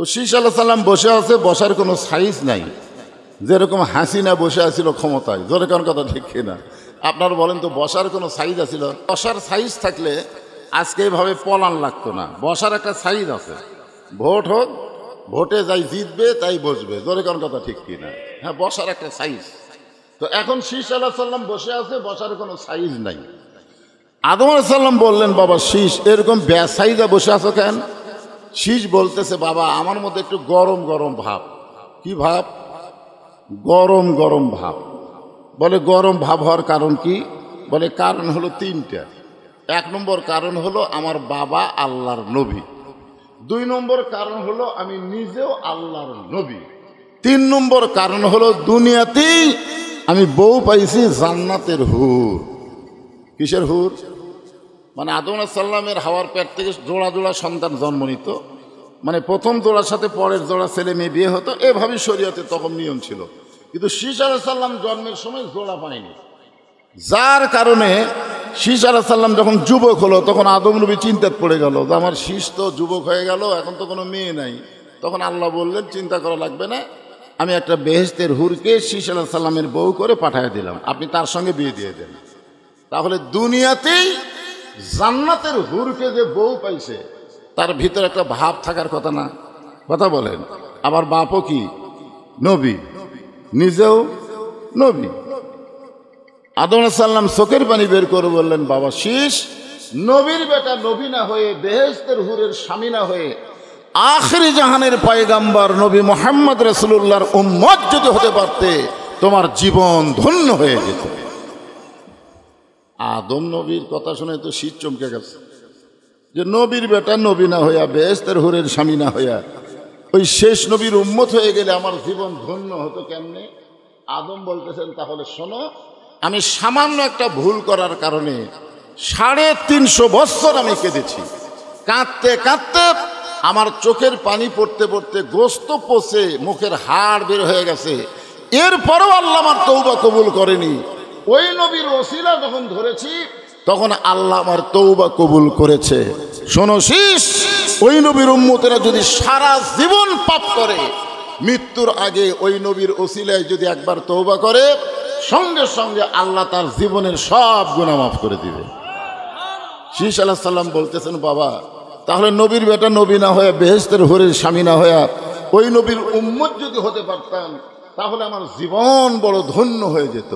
তো শীষ আলাইহিস সালাম বসে আছে, বসার কোনো সাইজ নাই, যেরকম হাসিনা বসে আছিল ক্ষমতায়। জোরে কোন কথা ঠিক কিনা? আপনারা বলেন তো, বসার কোনো সাইজ আছিল? বসার সাইজ থাকলে আজকে এইভাবে পলান লাগতো না। বসার একটা সাইজ আছে, ভোট হোক, ভোটে যাই জিতবে তাই বসবে। জোরে কোন কথা ঠিক কিনা? হ্যাঁ, বসার একটা সাইজ। তো এখন শীষ আলাইহিস সালাম বসে আছে, বসার কোনো সাইজ নাই। আদম আলাইহিস সালাম বললেন, বাবা শীষ, এরকম বেসাইজা বসে আছো কেন? শীষ বলতেছে, বাবা আমার মধ্যে একটু গরম গরম ভাব। কি ভাব? গরম গরম ভাব। বলে গরম ভাব হওয়ার কারণ কি? বলে কারণ হলো তিনটা। 1 নম্বর কারণ হলো আমার বাবা আল্লাহর নবী, 2 নম্বর কারণ হলো আমি নিজেও আল্লাহর নবী, 3 নম্বর কারণ হলো দুনিয়াতেই আমি বউ পাইছি জান্নাতের হুর। কিসের হুর? মানে আদম আলাইহিস সালামের হাওয়ার পেট থেকে জোড়া জোড়া সন্তান জন্ম নিত, মানে প্রথম জোড়ার সাথে পরের জোড়া ছেলে মেয়ে বিয়ে হতো, এভাবেই শরীয়তে তখন নিয়ম ছিল। কিন্তু শীষ আলাইহিস সালাম জন্মের সময় জোড়া পায়নি, যার কারণে শীষ আলাইহিস সালাম যখন যুবক হলো তখন আদম নবী চিন্তায় পড়ে গেল যে আমার শীষ তো যুবক হয়ে গেল, এখন তো কোনো মেয়ে নাই। তখন আল্লাহ বললেন, চিন্তা করা লাগবে না, আমি একটা বেহেশতের হুরকে শীষ আলাইহিস সালামের বউ করে পাঠিয়ে দিলাম, আপনি তার সঙ্গে বিয়ে দিয়ে দেন। তাহলে দুনিয়াতেই জান্নাতের হুরকে যে বউ পাইছে তার ভিতরে একটা ভাব থাকার কথা না? কথা বলেন। আবার বাপও কি নবী, নিজেও নবী। আদম আলাইহিস সালাম চোখের পানি বের করে বললেন, বাবা শীষ, নবীর বেটা নবী না হয়ে, বেহেশতের হুরের স্বামী না হয়ে, আখিরি জাহানের পয়গাম্বর নবী মুহাম্মদ রাসূলুল্লাহর উম্মত যদি হতে পারতে তোমার জীবন ধন্য হয়ে যেত। আদম নবীর কথা শুনে তো শীত চমকে গেছে, যে নবীর বেটা নবী না হইয়া, বেহেশতের হুরের স্বামী না হইয়া, ওই শেষ নবীর উম্মত হয়ে গেলে আমার জীবন ধন্য হতো কেমনে? আদম বলতেছেন, তাহলে শোনো, আমি সামান্য একটা ভুল করার কারণে 350 বছর আমি কেঁদেছি, কাঁদতে কাঁদতে আমার চোখের পানি পড়তে পড়তে গোস্ত পচে মুখের হাড় বের হয়ে গেছে, এরপরেও আল্লাহ আমার তওবা কবুল করেনি। ওই নবীর ওসিলা যখন ধরেছি তখন আল্লাহ আমার তওবা কবুল করেছে। শোনো শীষ, ওই নবীর উম্মতেরা যদি সারা জীবন পাপ করে, মৃত্যুর আগে ওই নবীর ওসিলায় যদি একবার তওবা করে, সঙ্গে সঙ্গে আল্লাহ তার জীবনের সব গুনাহ মাফ করে দিবে। শীষ আলাইহিস সালাম বলতেছেন, বাবা তাহলে নবীর বেটা নবী না হয়ে, বেহেশতের হুরের স্বামী না হয়ে, ওই নবীর উম্মত যদি হতে পারতাম তাহলে আমার জীবন বড় ধন্য হয়ে যেত।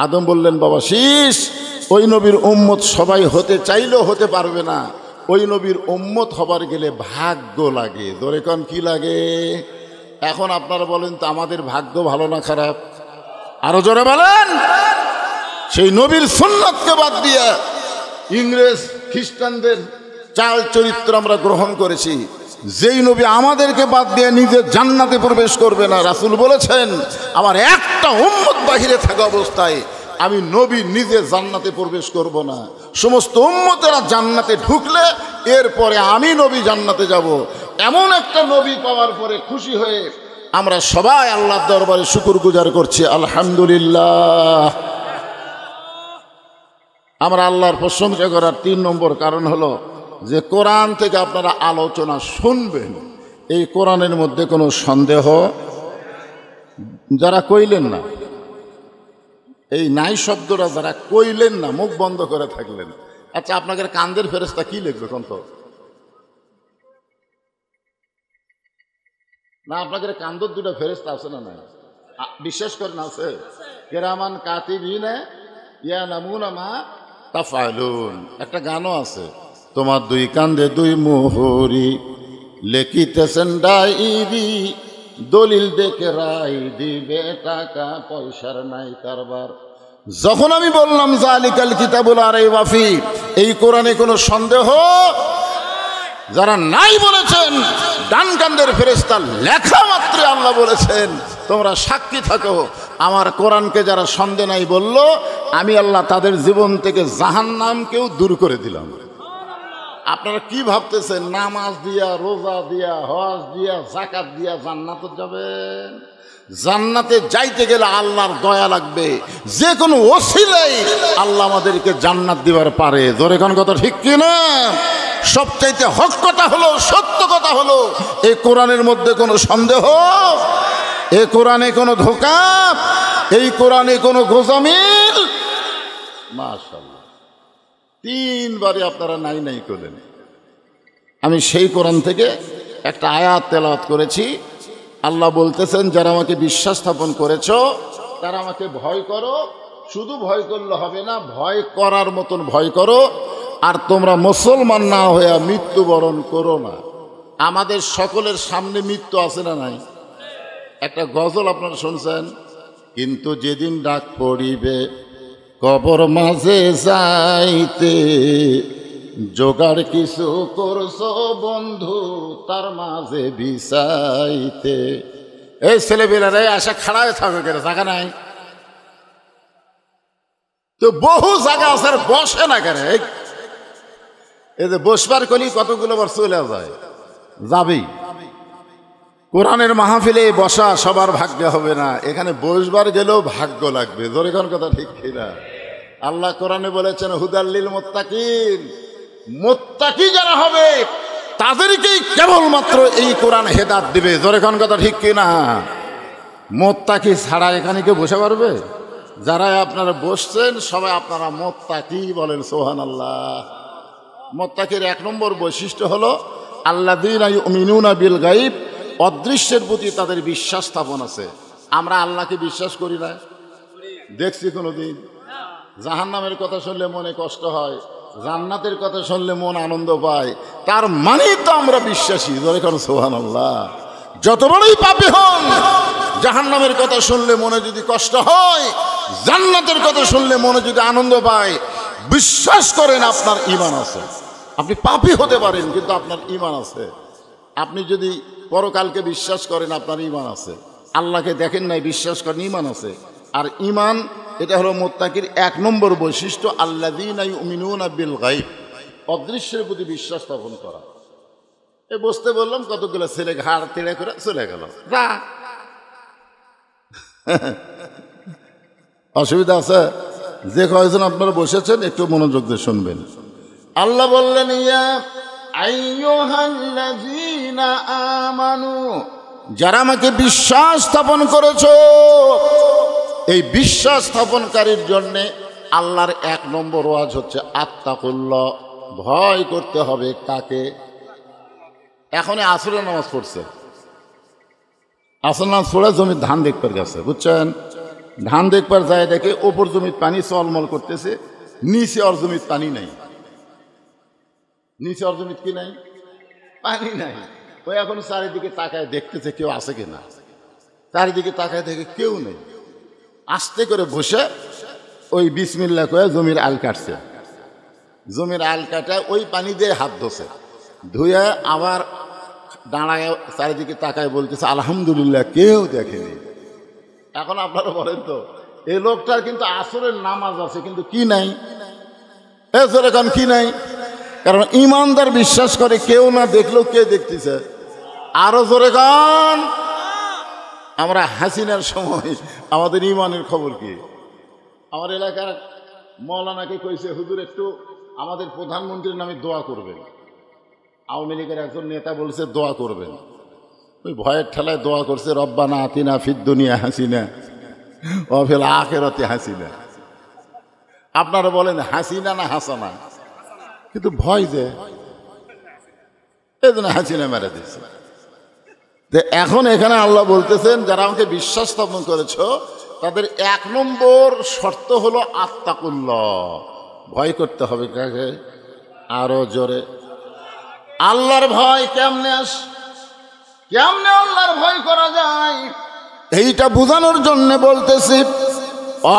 আদম বললেন, বাবা শীষ, ওই নবীর উম্মত সবাই হতে চাইলেও হতে পারবে না, ওই নবীর উম্মত হবার গেলে ভাগ্য লাগে। জোরে কোন কি লাগে? এখন আপনারা বলেন তো, আমাদের ভাগ্য ভালো না খারাপ? আরো জোরে বলেন। সেই নবীর সুন্নাতকে বাদ দিয়ে ইংরেজ খ্রিস্টানদের চাল চরিত্র আমরা গ্রহণ করেছি। যেই নবী আমাদেরকে বাদ দিয়ে নিজে জান্নাতে প্রবেশ করবে না, রাসূল বলেছেন আমার একটা উম্মত বাহিরে থাকা অবস্থায় আমি নবী নিজে জান্নাতে প্রবেশ করব না, সমস্ত উম্মতেরা জান্নাতে ঢুকলে এরপরে আমি নবী জান্নাতে যাব। এমন একটা নবী পাওয়ার পরে খুশি হয়ে আমরা সবাই আল্লাহর দরবারে শুকরগুজার করছি, আলহামদুলিল্লাহ। আমরা আল্লাহর প্রশংসা করার 3 নম্বর কারণ হলো যে কোরআন থেকে আপনারা আলোচনা শুনবেন, এই কোরআনের মধ্যে কোনো সন্দেহ যারা কইলেন না, এই নাই শব্দটা যারা কইলেন না, মুখ বন্ধ করে থাকলেন, আচ্ছা আপনাদের কান্দের ফেরেশতা কি লিখবে কোন তো? না, আপনাদের কান্দর 2টা ফেরেশতা আছে না? নাই? বিশ্বাস করেন আছে? কিরামান কাতিবিনা ইয়ালামুনা মা তাফআলুন। একটা গানও আছে, তোমার 2 কান্দে 2 মোহরি, লেখিতেছেন ডায়েরি, দলিল দেখে রায় দিবে, টাকা পয়সার নাই কারবার। যখন আমি বললাম জালিকাল কিতাবুল লা রাইবা ফি, এই কোরআনে কোনো সন্দেহ যারা নাই বলেছেন, ডান কান্দের ফেরেশতা লেখা মাত্র আল্লাহ বলেছেন তোমরা সাক্ষী থাকো, আমার কোরআনকে যারা সন্দেহ নাই বলল, আমি আল্লাহ তাদের জীবন থেকে জাহান্নামকেও দূর করে দিলাম। আপনারা কি ভাবতেছেন, নামাজ দিয়া, রোজা দিয়া, হজ দিয়া, যাকাত দিয়া জান্নাতে যাবেন? জান্নাতে যাইতে গেলে আল্লাহর দয়া লাগবে, যে কোনো ওসিলাই আল্লাহ আমাদেরকে জান্নাত দিবার পারে। জোরে কোন কথা ঠিক কিনা? সবচাইতে হক কথা হলো, সত্য কথা হলো, এই কোরআনের মধ্যে কোনো সন্দেহ, এই কোরআনে কোনো ধোঁকা, এই কোরআনে কোনো গোজামিল। মাশাআল্লাহ, 3 বারে আপনারা নাই নাই করলেন। আমি সেই কোরআন থেকে একটা আয়াত তেলাওয়াত করেছি। আল্লাহ বলতেছেন, যারা আমাকে বিশ্বাস স্থাপন করেছ তারা আমাকে ভয় করো। শুধু ভয় করলে হবে না, ভয় করার মতন ভয় করো। আর তোমরা মুসলমান না হয়ে মৃত্যুবরণ করো না। আমাদের সকলের সামনে মৃত্যু আছে না নাই? একটা গজল আপনারা শুনছেন, কিন্তু যেদিন ডাক পড়িবে কবর মাঝে যাইতে, জোগাড় কিছু করছো বন্ধু তার মাঝে বিছাইতে। এই ছেলেবেলারে আশা খাড়ায় থাকবে কেন, জায়গা নাই তো? বহু জায়গা আছে, বসে না কেন? এই যে বসবার কলি কতগুলো বার চলে যায়, যাবেই। কোরআনের মাহফিলে বসা সবার ভাগ্য হবে না, এখানে বসবার গেলেও ভাগ্য লাগবে। জোরে কোন কথা ঠিক কিনা? আল্লাহ কোরআনে বলেছেন, হুদাল্লিল মুত্তাকিন, মুত্তাকি যারা হবে তাদেরকেই কেবলমাত্র এই কোরআন হেদায়েত দিবে। জোরে কোন কথা ঠিক কিনা? মুত্তাকি ছাড়া এখানে কেউ বসে পারবে? যারা আপনারা বসছেন সবাই আপনারা মুত্তাকি বলেন সুবহানাল্লাহ। মুত্তাকির 1 নম্বর বৈশিষ্ট্য হলো আল্লাযীনা ইউমিনুনা বিল গায়ব, অদৃশ্যের প্রতি তাদের বিশ্বাস স্থাপন আছে। আমরা আল্লাহকে বিশ্বাস করি না, দেখছি কোনোদিন? জাহান্নামের কথা শুনলে মনে কষ্ট হয়, জান্নাতের কথা শুনলে মন আনন্দ পায়, তার মানে তো আমরা বিশ্বাসী। জোরে কোন সুবহানাল্লাহ। যত বড়ই পাপী হন, জাহান্নামের কথা শুনলে মনে যদি কষ্ট হয়, জান্নাতের কথা শুনলে মনে যদি আনন্দ পায়, বিশ্বাস করেন আপনার ঈমান আছে। আপনি পাপী হতে পারেন কিন্তু আপনার ঈমান আছে। আপনি যদি পরকালকে বিশ্বাস করেন আপনার ঈমান আছে। আল্লাহকে দেখেন নাই, বিশ্বাস করেন, ঈমান আছে। আর ঈমান এটা হলো মুত্তাকির 1 নম্বর বৈশিষ্ট্য, আল্লাযীনা ইউমিনুনা বিল গায়ব, অদৃশ্যের প্রতি বিশ্বাস স্থাপন করা। এই বসতে বললাম, কতগুলো ছেলে ঘাড় তেড়ে করে চলে গেল। অসুবিধা আছে? যে কয়েকজন আপনারা বসেছেন একটু মনোযোগ দিয়ে শুনবেন। আল্লাহ বললেন, ইয়া আইয়ুহাল্লাযীনা আমানু, যারা আমাকে বিশ্বাস স্থাপন করেছো, এই বিশ্বাস স্থাপনকারীর জন্যে আল্লাহর 1 নম্বর ওয়াজ হচ্ছে আত্তাকুল্লাহ, ভয় করতে হবে। কাকে? এখন আসরের নামাজ পড়ছে, আসর নামাজ পড়ে জমির ধান দেখবার গেছে, বুঝছেন? ধান দেখবার যায়, দেখে ওপর জমির পানি চলমল করতেছে, নিচে ওর জমির পানি নাই। নিচে ওর জমির কি নাই? পানি নাই। ওই এখন চারিদিকে তাকায় দেখতেছে কেউ আছে কিনা। চারিদিকে তাকায় দেখে কেউ নেই। আস্তে করে বসে ওই বিসমিল্লাহ করে জমির আল কাটছে। জমির আল কাটায় ওই পানি দিয়ে হাত ধোছে, ধুয়ে আবার দাঁড়ায় চারিদিকে তাকায় বলতেছে আলহামদুলিল্লাহ, কেউ দেখেনি। এখন আপনারা বলেন তো, এই লোকটার কিন্তু আসরের নামাজ আছে কিন্তু কি নাই? এখন কি নাই? কারণ ইমানদার বিশ্বাস করে কেউ না দেখলেও কে দেখতেছে। আরো জোরে গান। আমরা হাসিনার সময় আমাদের ইমানের খবর কি? আমার এলাকার মৌলানাকে কইছে, হুজুর একটু আমাদের প্রধানমন্ত্রীর নামে দোয়া করবেন। আওয়ামী লীগের একজন নেতা বলছে দোয়া করবেন। ওই ভয়ের ঠেলায় দোয়া করছে, রব্বানা আতিনা ফিদ দুনিয়া হাসিনা ওয়া ফিল আখিরাতি হাসিনা। আপনারা বলেন হাসিনা না হাসানা? কিন্তু ভয় যে এই জন্য হাসিনা মেরে দিচ্ছে। এখন এখানে আল্লাহ বলতেছেন, যারা আমাকে বিশ্বাস স্থাপন করেছ তাদের 1 নম্বর শর্ত হলো আত্তাকুল্লাহ, ভয় করতে হবে। কাকে? আরো জোরে। আল্লাহর ভয় কেমনে কেমনে আল্লাহর ভয় করা যায় এইটা বোঝানোর জন্য বলতেছি।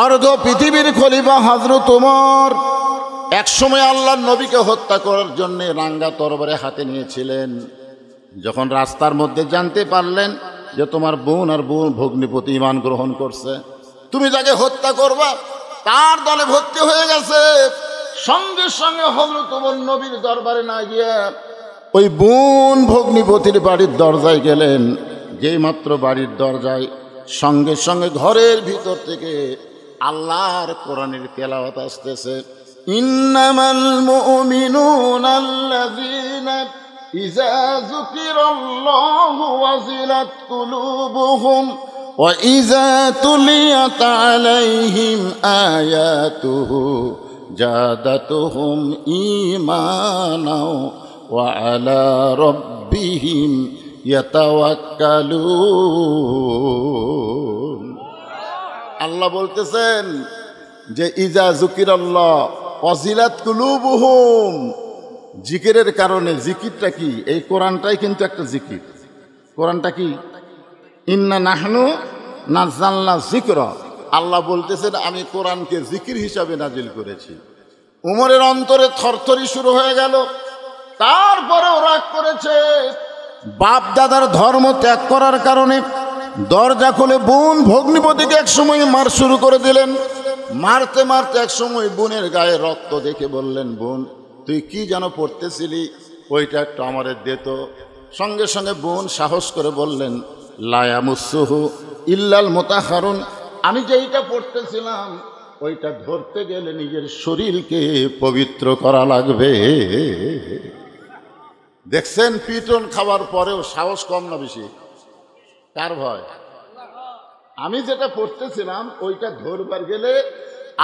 অর্ধ পৃথিবীর খলিফা হযরত ওমর একসময় আল্লাহর নবীকে হত্যা করার জন্য রাঙ্গা তরবারি হাতে নিয়েছিলেন। যখন রাস্তার মধ্যে জানতে পারলেন যে তোমার বোন আর ভগ্নিপতি ঈমান গ্রহণ করছে, তুমি যাকে হত্যা করবা তার দলে ভর্তি হয়ে গেছে, সঙ্গে সঙ্গে হযরত ওমর নবীর দরবারে না গিয়ে ওই বোন ভগ্নিপতির বাড়ির দরজায় গেলেন। যেই মাত্র বাড়ির দরজায়, সঙ্গে সঙ্গে ঘরের ভিতর থেকে আল্লাহর কোরআনের তেলাওয়াত আসতেছে। ইন্নামাল মুমিনুনা আল্লাযীনা ইযা যুকিরাল্লাহু ওয়াজিলাত কুলুবুহুম ওয়া ইযা তুলিয়াত আলাইহিম আয়াতুহু জাদাতুহুম ঈমানাও ওয়া আলা রাব্বিহিম ইয়াতাওয়াক্কালুন। আল্লাহ বলতেছেন যে ইজা যুকিরাল্লাহ ওয়াজিলাত কুলুবুহুম, জিকিরের কারণে, জিকিরটা কি? এই কোরআনটাই কিন্তু একটা জিকির। কোরআনটা কি? ইন্না নাহনু নাযালনা যিকরা। আল্লাহ বলতেছেন আমি কোরআনকে জিকির হিসাবে নাজিল করেছি। উমরের অন্তরে থরথরি শুরু হয়ে গেল। তারপরেও রাগ করেছে, বাপ দাদার ধর্ম ত্যাগ করার কারণে দরজা খুলে বোন ভগ্নিপতিকে এক সময় মার শুরু করে দিলেন। মারতে মারতে এক সময় বোনের গায়ে রক্ত দেখে বললেন, বোন তুই কি যেন পড়তেছিলি, ওইটা একটু আমারে দে তো। সঙ্গে সঙ্গে বোন সাহস করে বললেন, লা ইয়ামুসসুহু ইল্লাল মুতাহহারুন, আমি যেইটা পড়তেছিলাম ওইটা ধরতে গেলে নিজের শরীরকে পবিত্র করা লাগবে। দেখছেন, পিটন খাওয়ার পরেও সাহস কম না বেশি? কার ভয়? আমি যেটা পড়তেছিলাম ওইটা ধরবার গেলে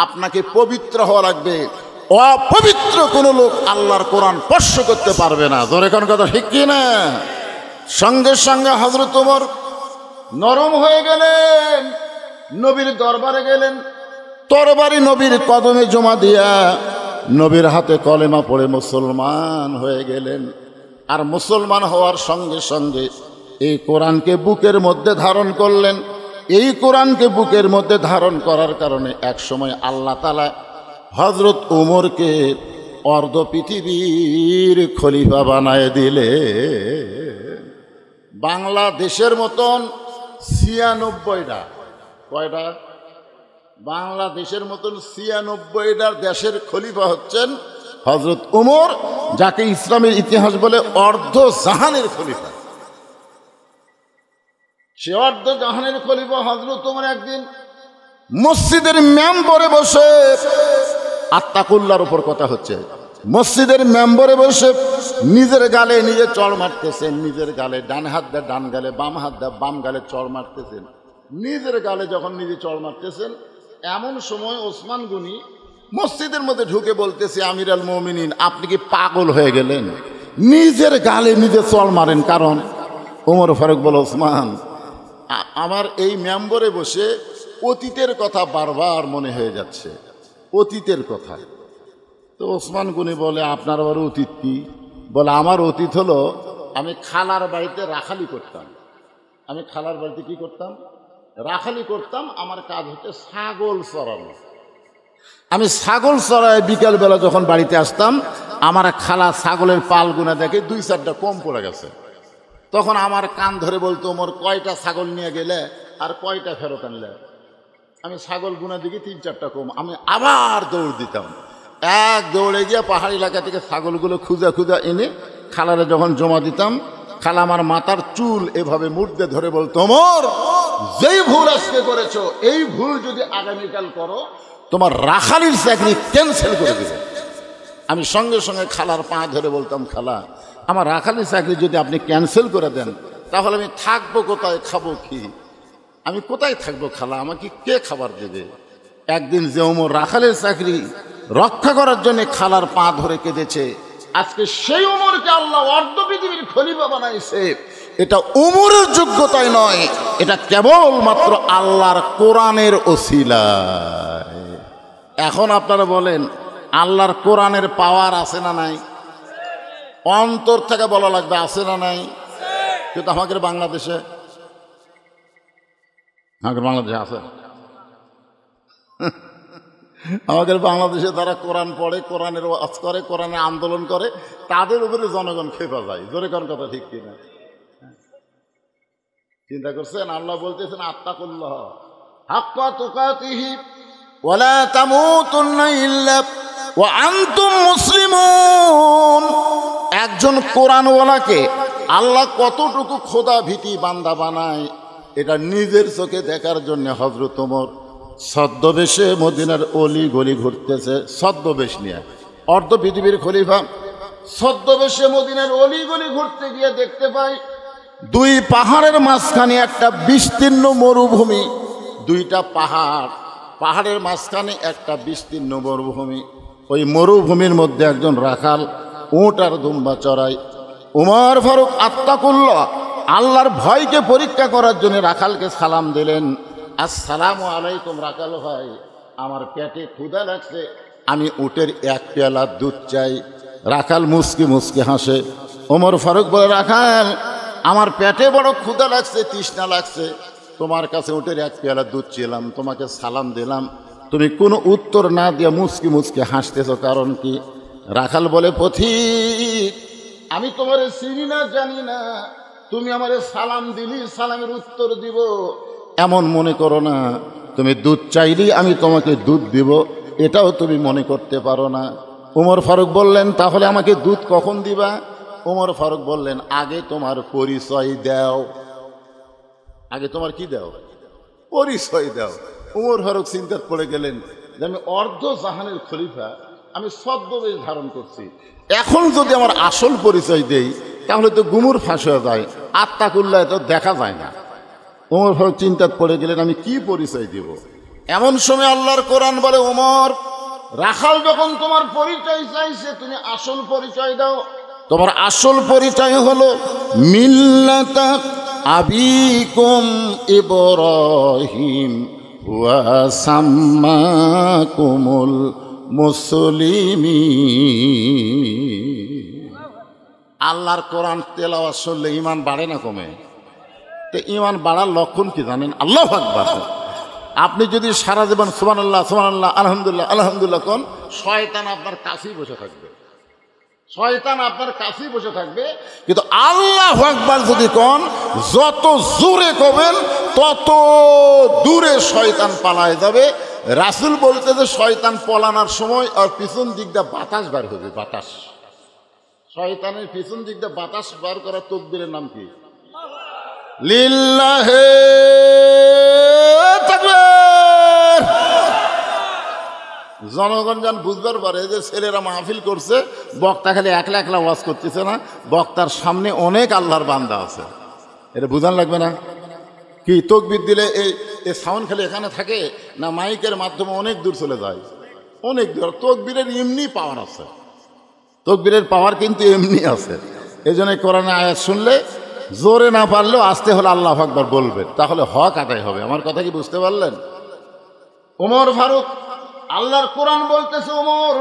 আপনাকে পবিত্র হওয়া লাগবে। অপবিত্র কোনো লোক আল্লাহর কোরআন স্পর্শ করতে পারবে না। জোরে কোন কথা ঠিক কি না? সঙ্গে সঙ্গে হযরত ওমর নরম হয়ে গেলেন, নবীর দরবারে গেলেন, তরবারি নবীর কদমে জমা দিয়া নবীর হাতে কলেমা পড়ে মুসলমান হয়ে গেলেন। আর মুসলমান হওয়ার সঙ্গে সঙ্গে এই কোরআনকে বুকের মধ্যে ধারণ করলেন। এই কোরআনকে বুকের মধ্যে ধারণ করার কারণে এক সময় আল্লাহ তাআলা হযরত ওমরকে অর্ধ পৃথিবীর খলিফা বানায় দিলে। বাংলাদেশের মতন ৯৬টা, কয়টা? বাংলাদেশের মতন ৯৬টা দেশের খলিফা হচ্ছেন হযরত ওমর, যাকে ইসলামের ইতিহাস বলে অর্ধ জাহানের খলিফা। সে অর্ধ জাহানের খলিফা হযরত ওমর একদিন মসজিদের মেম্বরে বসে, আত্তাকুল্লার উপর কথা হচ্ছে, মসজিদের মেম্বরে বসে নিজের গালে নিজে চড় মারতেছেন। নিজের গালে ডান হাত দেয় ডান গালে, বাম হাত দেয় বাম গালে চড় মারতেছেন। নিজের গালে যখন নিজে চড় মারতেছেন, এমন সময় ওসমান গনি মসজিদের মধ্যে ঢুকে বলতেছে, আমির আল মুমিনিন আপনি কি পাগল হয়ে গেলেন? নিজের গালে নিজে চড় মারেন। কারণ ওমর ফারুক বলে, ওসমান আমার এই মেম্বরে বসে অতীতের কথা বারবার মনে হয়ে যাচ্ছে, অতীতের কথা। তো ওসমান গনি বলে, আপনার আবার অতীত কি? বলে, আমার অতীত হলো আমি খালার বাড়িতে রাখালি করতাম। আমি খালার বাড়িতে কি করতাম? রাখালি করতাম। আমার কাজ হচ্ছে ছাগল চড়ানো। আমি ছাগল চড়ায় বিকালবেলা যখন বাড়িতে আসতাম, আমার খালা ছাগলের পাল গুনা দেখে ২-৪টা কম পড়ে গেছে। তখন আমার কান ধরে বলতো, ওমর কয়টা ছাগল নিয়ে গেলে আর কয়টা ফেরত আনলে? আমি ছাগল গুনা দেখি ৩-৪টা কম। আমি আবার দৌড় দিতাম। এক দৌড়ে গিয়ে পাহাড়ি এলাকা থেকে ছাগলগুলো খুঁজা খুঁজা এনে খালারে যখন জমা দিতাম, খালা আমার মাথার চুল এভাবে মুড়তে ধরে বলতো, ওমর যেই ভুল আজকে করেছো, এই ভুল যদি আগামীকাল করো তোমার রাখালির চাকরি ক্যান্সেল করে দেবে। আমি সঙ্গে সঙ্গে খালার পা ধরে বলতাম, খালা আমার রাখালির চাকরি যদি আপনি ক্যান্সেল করে দেন, তাহলে আমি থাকবো কোথায়, খাবো কি? আমি কোথায় থাকবো খালা, আমাকে কে খাবার দেবে? একদিন যে ওমর রাখালের চাকরি রক্ষা করার জন্য খালার পা ধরে কেঁদেছে, আজকে সেই ওমরকে আল্লাহ অর্ধ পৃথিবীর খলিফা বানাইছে। এটা ওমরের যোগ্যতায় নয়, এটা কেবলমাত্র আল্লাহর কোরআনের ওসিলায়। এখন আপনারা বলেন, আল্লাহর কোরআনের পাওয়ার আছে না নাই? অন্তর থেকে বলা লাগবে আছে না নাই? কিন্তু আমাদের বাংলাদেশে, আমাদের বাংলাদেশে আছে। আমাদের বাংলাদেশে যারা কোরআন পড়ে, কোরআনের ওয়াজ করে, কোরআনের আন্দোলন করে, তাদের উপরে জনগণ খেপা যায়। জোরে কোন কথা ঠিক কিনা? চিন্তা করছেন? আল্লাহ বলতেছেন, আত্তাকুল্লাহ হাক্কা তুকাতিহি ওয়া লা তামুতুন্না ইল্লা ওয়া আনতুম মুসলিমুন। একজন কোরআনওয়ালাকে আল্লাহ কতটুকু খোদা ভীতি বান্দা বানায়, এটা নিজের চোখে দেখার জন্য হযরত ওমর ছদ্মবেশে মদিনার অলি গলি ঘুরতেছে, ছদ্মবেশ নিয়ে। অর্ধ পৃথিবীর খলিফা ছদ্মবেশে মদিনার অলি গলি ঘুরতে গিয়ে দেখতে পায় দুই পাহাড়ের মাঝখানে একটা বিস্তীর্ণ মরুভূমি। দুইটা পাহাড়, পাহাড়ের মাঝখানে একটা বিস্তীর্ণ মরুভূমি। ওই মরুভূমির মধ্যে একজন রাখাল উট আর দুম্বা চড়ায়। উমর ফারুক আত্তাকুল্লাহ, আল্লাহর ভয়কে পরীক্ষা করার জন্য রাখালকে সালাম দিলেন। আসসালামু আলাইকুম রাখাল ভাই, আমার পেটে ক্ষুধা লাগছে, আমি উটের এক পেয়ালা দুধ চাই। রাখাল মুচকি মুচকি হাসে। ওমর ফারুক বলে, রাখাল আমার পেটে বড় ক্ষুধা লাগছে, তৃষ্ণা লাগছে, তোমার কাছে উটের এক পেয়ালা দুধ চেলাম, তোমাকে সালাম দিলাম, তুমি কোনো উত্তর না দিয়ে মুচকি মুচকি হাসতেছ, কারণ কি? রাখাল বলে, পথিক আমি তোমার চিনি না জানি না, তুমি আমারে সালাম দিলি, সালামের উত্তর দিব এমন মনে করো না। তুমি দুধ চাইলি আমি তোমাকে দুধ দিব, এটাও তুমি মনে করতে পারো না। ওমর ফারুক বললেন, তাহলে আমাকে দুধ কখন দিবা? ওমর ফারুক বললেন, আগে তোমার পরিচয় দাও। আগে তোমার কি দাও? পরিচয় দাও। ওমর ফারুক চিন্তাত পড়ে গেলেন যে আমি অর্ধ জাহানের খলিফা, আমি ছদ্মবেশ ধারণ করছি, এখন যদি আমার আসল পরিচয় দেই তাহলে তো গুমুর ফাঁস হয়ে যায়, আত্তাকুল্লাহ তো দেখা যায় না। ওমর ফারুক চিন্তাত পড়ে গেলেন, আমি কি পরিচয় দিব? এমন সময় আল্লাহর কোরআন বলে, ওমর রাখাল যখন তোমার পরিচয় চাইছে, তুমি আসল পরিচয় দাও। তোমার আসল পরিচয় হলো মিল্লাতা আবিকুম ইব্রাহিম ওয়া সাম্মাকুমুল মুসলিমিন। আল্লাহর কোরআন তেলাওয়াত শুনলে ঈমান বাড়ে না কমে? তো ঈমান বাড়ার লক্ষণ কি জানেন? আল্লাহু আকবার। আপনি যদি সারা জীবন সুবহানাল্লাহ সুবহানাল্লাহ আলহামদুলিল্লাহ আলহামদুলিল্লাহ কোন, শয়তান আপনার কাছেই বসে থাকবে, শয়তান আপনার কাছেই বসে থাকবে। কিন্তু আল্লাহু আকবার যদি কোন, যত জোরে কবেন তত দূরে শয়তান পালায় যাবে। রাসূল বলতে যে শয়তান পলানোর সময় আর পিছন দিক দিয়ে বাতাস বার হবে, বাতাস। শয়তানের পিছন দিক দিয়ে বাতাস বার করা তাকবীরের নাম কি? লিল্লাহে তাকবীর। জনগণ যেন বুঝবার পারে যে ছেলেরা মাহফিল করছে, বক্তা খালি একলা একলা ওয়াজ করতেছে না, বক্তার সামনে অনেক আল্লাহর বান্দা আছে, এটা বুঝান লাগবে না? কি তাকবীর দিলে এই সাউন্ড খালি এখানে থাকে না, মাইকের মাধ্যমে অনেক দূর চলে যায়, অনেক দূর। তাকবীরের এমনি পাওয়ার আছে, তাকবীরের পাওয়ার কিন্তু এমনি আছে। এই জন্য কোরআনের আয়াত শুনলে জোরে না পারলেও আস্তে হলে আল্লাহু আকবার বলবেন, তাহলে হক আদায় হবে। আমার কথা কি বুঝতে পারলেন? ওমর ফারুক, আল্লাহর কোরআন বলতেছে, ওমর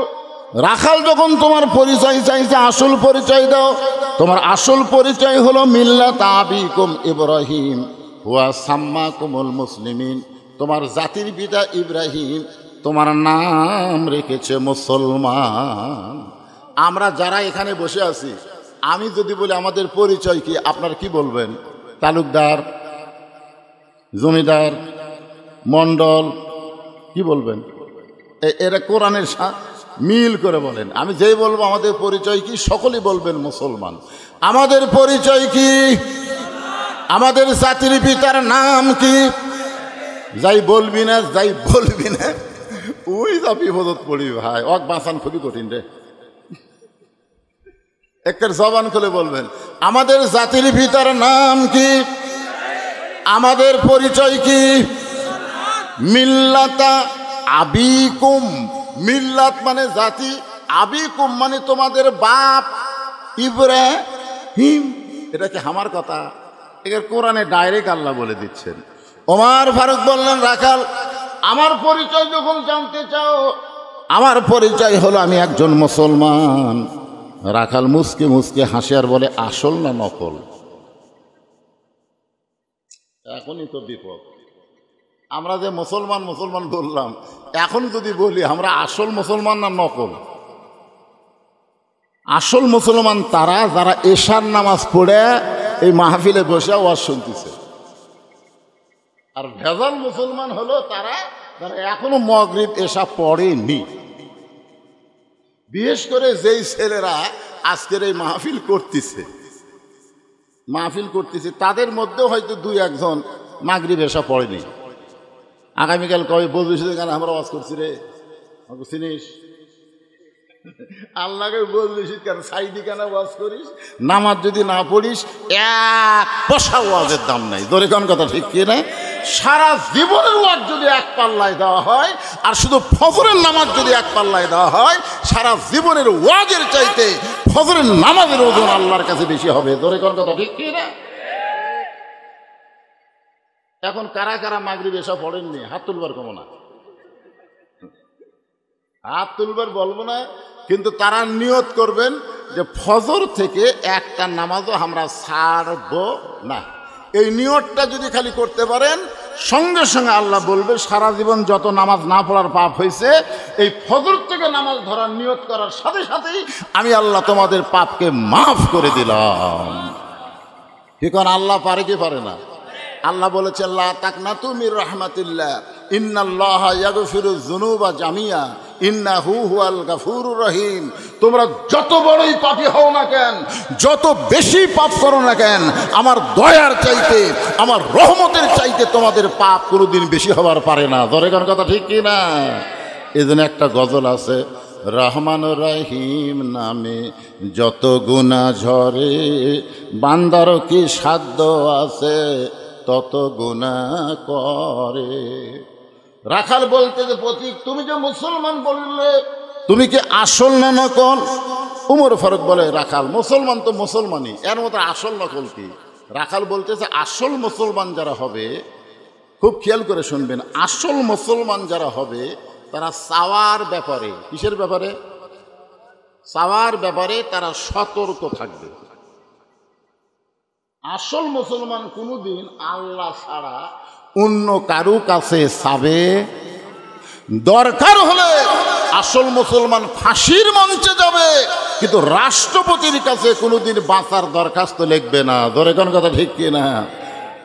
রাখাল যখন তোমার পরিচয় চাইছে, আসল পরিচয় দাও। তোমার আসল পরিচয় হলো মিল্লাত আবিকুম ইব্রাহিম ওয়া সাম্মাকুমুল মুসলিমিন। তোমার জাতির পিতা ইব্রাহিম তোমার নাম রেখেছে মুসলমান। আমরা যারা এখানে বসে আছি, আমি যদি বলি আমাদের পরিচয় কি, আপনারা কি বলবেন? তালুকদার, জমিদার, মণ্ডল, কি বলবেন? এরা কোরআনের মিল করে বলেন। আমি যেই বলবো আমাদের পরিচয় কি, সকলেই বলবেন মুসলমান। আমাদের পরিচয় কি? আমাদের জাতির পিতার নাম কি? যাই বলবি না, যাই বলবি না, ওই যা বিপদত পড়ি ভাই, অক বাঁচান খুবই কঠিন রে। একটা জবান খুলে বলবেন, আমাদের জাতির পিতার নাম কি? আমাদের পরিচয় কি? মিল্লাতা আবিকুম। মিল্লাত মানে জাতি, আবিকুম মানে তোমাদের বাপ ইব্রাহিম। এটা কি আমার কথা? এর কোরআনে ডাইরেক্ট আল্লাহ বলে দিচ্ছেন। ওমর ফারুক বললেন, রাখাল আমার পরিচয় যখন জানতে চাও, আমার পরিচয় হলো আমি একজন মুসলমান। রাখাল মুসকে মুসকে হাসে আর বলে, আসল না নকল? এখনই তো বিপদ। আমরা যে মুসলমান মুসলমান বললাম, এখন যদি বলি আমরা আসল মুসলমান না নকল? আসল মুসলমান তারা যারা এশার নামাজ পড়ে এই মাহফিলে বসে ওয়াজ শুনতেছে, আর ভেজাল মুসলমান হলো তারা যারা এখনো মাগরিব এশা পড়েনি। বিশেষ করে যেই ছেলেরা আজকের এই মাহফিল করতেছে তাদের মধ্যেও হয়তো দুই একজন মাগরিব এশা পড়েনি। আগামীকাল কবে বলবি শুধু গান আমরা ওয়াজ করছি রে, আমাকে চিনিস? আল্লাহকে বলবি কেন সাইডি কেন ওয়াজ করিস? নামাজ যদি না পড়িস এক পয়সা ওয়াজের দাম নাই। ধরে কোন কথা ঠিক কি না? সারা জীবনের ওয়াজ যদি এক পাল্লায় দেওয়া হয়, আর শুধু ফজরের নামাজ যদি এক পাল্লায় দেওয়া হয়, সারা জীবনের ওয়াজের চাইতে ফজরের নামাজের ওজন আল্লাহর কাছে বেশি হবে। ধরে কোন কথা ঠিক কি না? এখন কারা কারা মাগরিব এসব পড়েননি হাত তুলবার কমো না, হাত তুলবার বলবো না, কিন্তু তারা নিয়ত করবেন যে ফজর থেকে একটা নামাজও আমরা ছাড়ব না। এই নিয়তটা যদি খালি করতে পারেন, সঙ্গে সঙ্গে আল্লাহ বলবে সারা জীবন যত নামাজ না পড়ার পাপ হয়েছে, এই ফজর থেকে নামাজ ধরার নিয়ত করার সাথে সাথেই আমি আল্লাহ তোমাদের পাপকে মাফ করে দিলাম। কি কারণ আল্লাহ পারে কি পারে না? আল্লাহ বলেছেন লা তাকনাতু মির রাহমাতিল্লাহ ইন্নাল্লাহা ইয়াগফিরুয যুনুবা জামিয়া ইন্নাহু হুয়াল গাফুরুর রহিম। তোমরা যত বড়ই পাপী হও না কেন, যত বেশি পাপ করো না কেন, আমার দয়ার চাইতে, আমার রহমতের চাইতে তোমাদের পাপ কোনোদিন বেশি হবার পারে না। ধরে কোন কথা ঠিক কি না? এজন্য একটা গজল আছে, রহমান রহিম নামে যত গুনাহ ঝরে, বান্দার কি সাধ্য আছে তত গুনাহ করে। রাখাল বলতে যে প্রতীক, তুমি যে মুসলমান বললে, তুমি কি আসল না নকল? উমর ফারুক বলে রাখাল মুসলমান তো মুসলমানই, এর মতো আসল নকল কি? রাখাল বলতেছে আসল মুসলমান যারা হবে, খুব খেয়াল করে শুনবেন, আসল মুসলমান যারা হবে তারা চাওয়ার ব্যাপারে, কিসের ব্যাপারে? চাওয়ার ব্যাপারে তারা সতর্ক থাকবে। আসল মুসলমান কোনোদিন আল্লাহ ছাড়া অন্য কারো কাছে চাবে, দরকার হলে আসল মুসলমান ফাঁসির মঞ্চে যাবে, কিন্তু রাষ্ট্রপতির কাছে কোনোদিন বাঁচার দরখাস্ত লিখবে না। ধরে কোন কথা ঠিক কি না?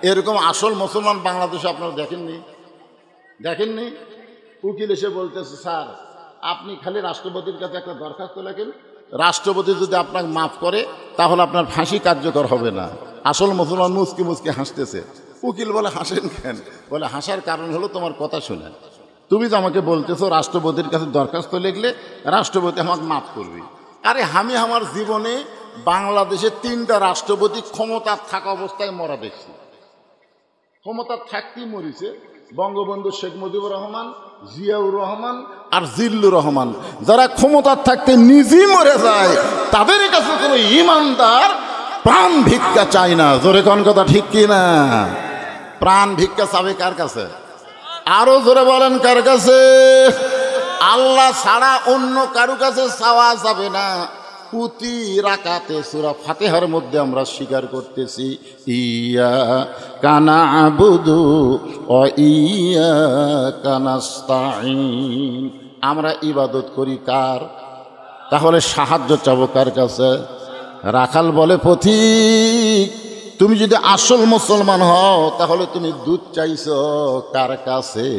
এরকম আসল মুসলমান বাংলাদেশে আপনারা দেখেননি? দেখেননি? উকিল এসে বলতেছে স্যার আপনি খালি রাষ্ট্রপতির কাছে একটা দরখাস্ত লেখেন, রাষ্ট্রপতি যদি আপনাকে মাফ করে তাহলে আপনার ফাঁসি কার্যকর হবে না। আসল মুসলমান মুচকি মুচকি হাসতেছে। উকিল বলে হাসেন কেন? বলে হাসার কারণ হলো তোমার কথা শুনে, তুমি যে আমাকে বলতেছো রাষ্ট্রপতির কাছে দরখাস্ত লিখলে রাষ্ট্রপতি আমাকে মাফ করবে। আরে আমি আমার জীবনে বাংলাদেশে 3টা রাষ্ট্রপতি ক্ষমতার থাকা অবস্থায় মরা দেখছি। ক্ষমতার থাকতেই মরিছে বঙ্গবন্ধু শেখ মুজিবুর রহমান, জিয়াউর রহমান আর জিল্লুর রহমান। যারা ক্ষমতার থাকতে নিজেই মরে যায়, তাদের কাছে কোনো ইমানদার প্রাণ ভিক্ষা চায় না। জোরে কোন কথা ঠিক কি না? প্রাণ ভিক্ষা চাবে কার কাছে? আরো জোরে বলেন কার কাছে? আল্লাহ ছাড়া অন্য কারো কাছে চাওয়া যাবে না। প্রতি রাকাতে সূরা ফাতিহার মধ্যে আমরা স্বীকার করতেছি ইয়া কানা আবুদু ও ইয়া কানাস্তাইন, আমরা ইবাদত করি কার? তাহলে সাহায্য চাবো কার কাছে? রাখাল বলে পথিক তুমি যদি আসল মুসলমান হও তাহলে তুমি দুধ চাইছো কার কাছে?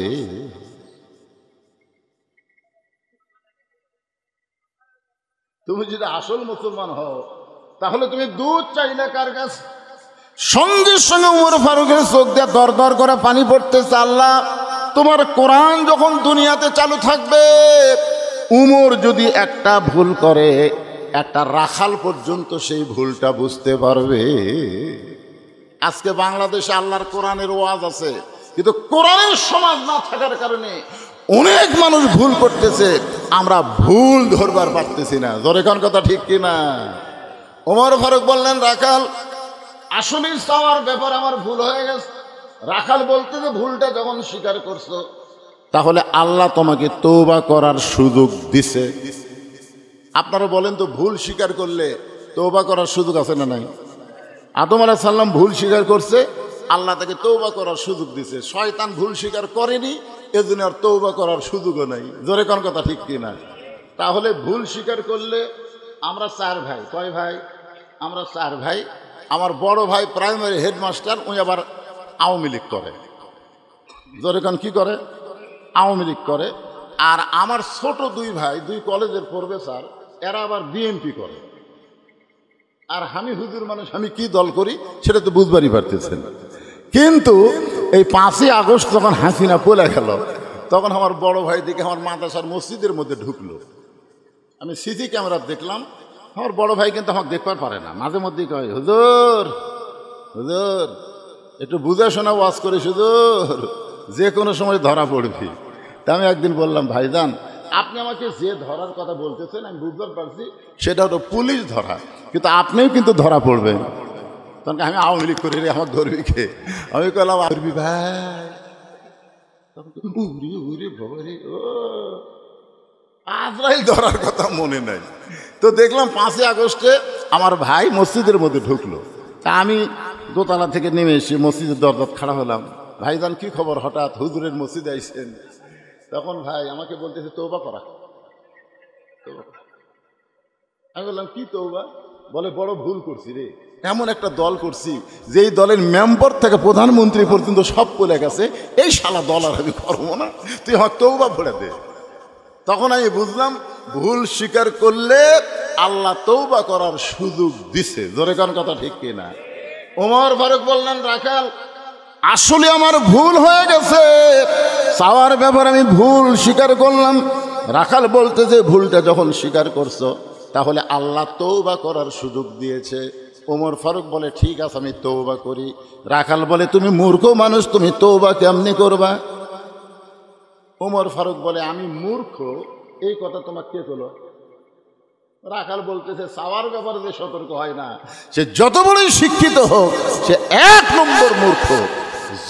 তুমি যদি আসল মুসলমান হও তাহলে তুমি দুধ চাইলে কার কাছে? সঙ্গে সঙ্গে উমর ফারুকের চোখ দিয়ে দর দর করে পানি পড়তেছে। আল্লাহ তোমার কোরআন যখন দুনিয়াতে চালু থাকবে, উমর যদি একটা ভুল করে, একটা রাখাল পর্যন্ত সেই ভুলটা বুঝতে পারবে। আজকে বাংলাদেশে আল্লাহর কোরআনের ওয়াজ আছে, কিন্তু কোরআনের সমাজ না থাকার কারণে অনেক মানুষ ভুল করতেছে, আমরা ভুল ধরবার পারতেছি না। জোরে কোন কথা ঠিক কিনা? ওমর ফারুক বললেন রাখাল আসলে চাওয়ার ব্যাপার আমার ভুল হয়ে গেছে। রাখাল বলতে যে ভুলটা যখন স্বীকার করছো তাহলে আল্লাহ তোমাকে তওবা করার সুযোগ দিছে। আপনারা বলেন তো ভুল স্বীকার করলে তওবা করার সুযোগ আছে না নাই? আদম আলাইহিস সালাম ভুল স্বীকার করছে, আল্লাহ তাকে তওবা করার সুযোগ দিছে। শয়তান ভুল স্বীকার করেনি, এজন্য আর তওবা করার সুযোগও নাই। জোরে কোন কথা ঠিক কিনা? তাহলে ভুল স্বীকার করলে আমরা 4 ভাই। কয় ভাই? আমরা 4 ভাই। আমার বড় ভাই প্রাইমারি হেডমাস্টার, উনি আবার আওয়ামী লীগ করে। জোরে কোন কি করে? আওয়ামী লীগ করে। আর আমার ছোট 2 ভাই 2 কলেজের প্রফেসর, এরা আবার বিএনপি করে। আর আমি হুজুর মানুষ, আমি কি দল করি সেটা তো বুঝবারই পারতেছেন। কিন্তু এই 5ই আগস্ট যখন হাসিনা পলে গেল, তখন আমার বড় ভাই দিকে আমার মাদ্রাসার মসজিদের মধ্যে ঢুকলো। আমি সিসি ক্যামেরা দেখলাম, আমার বড় ভাই কিন্তু আমাকে দেখতে পারে না, মাঝে মধ্যেই কয়, হুজুর হুজুর একটু বুঝে শোনা ওয়াজ করিস হুজুর, যে কোনো সময় ধরা পড়বি। তা আমি একদিন বললাম, ভাইজান আপনি আমাকে যে ধরার কথা বলতেছেন আমি বুঝতে পারছি, সেটা হলো পুলিশ ধরা, কিন্তু আপনিও কিন্তু ধরা পড়বেন। তখন আমি আওয়ামী লীগ করি রে, আমার ধরবি কে? আমি বললাম, ধরবি ভাই। আজরাইল ধরার কথা মনে নাই। তো দেখলাম 5ই আগস্টে আমার ভাই মসজিদের মধ্যে ঢুকলো। তা আমি দোতলা থেকে নেমে এসে মসজিদের দরজা খাড়া হলাম। ভাইজান কি খবর, হঠাৎ হুজুরের মসজিদে আইছেন? তখন ভাই আমাকে বলতেছে তওবা করা। আমি বললাম কি তওবা? বলে বড় ভুল করছি রে, এমন একটা দল করছি যেই দলের মেম্বার থেকে প্রধানমন্ত্রী পর্যন্ত সব পলে গেছে, এই শালা দল আর আমি করবো না, তুই আমার তওবা পড়ে দে। তখন আমি বুঝলাম ভুল স্বীকার করলে আল্লাহ তওবা করার সুযোগ দিছে। জোরে কোন কথা ঠিক কিনা? ওমর ফারুক বললেন, রাখাল আসলে আমার ভুল হয়ে গেছে, চাওয়ার ব্যাপারে আমি ভুল স্বীকার করলাম। রাখাল বলতে যে ভুলটা যখন স্বীকার করছো তাহলে আল্লাহ তওবা করার সুযোগ দিয়েছে। ওমর ফারুক বলে ঠিক আছে আমি তওবা করি। রাখাল বলে তুমি মূর্খ মানুষ, তুমি তওবা কেমনি করবা? ওমর ফারুক বলে আমি মূর্খ, এই কথা তোমার কে বলো? রাখাল বলতেছে চাওয়ার ব্যাপারে যে সতর্ক হয় না, সে যত বড়ই শিক্ষিত হোক সে 1 নম্বর মূর্খ।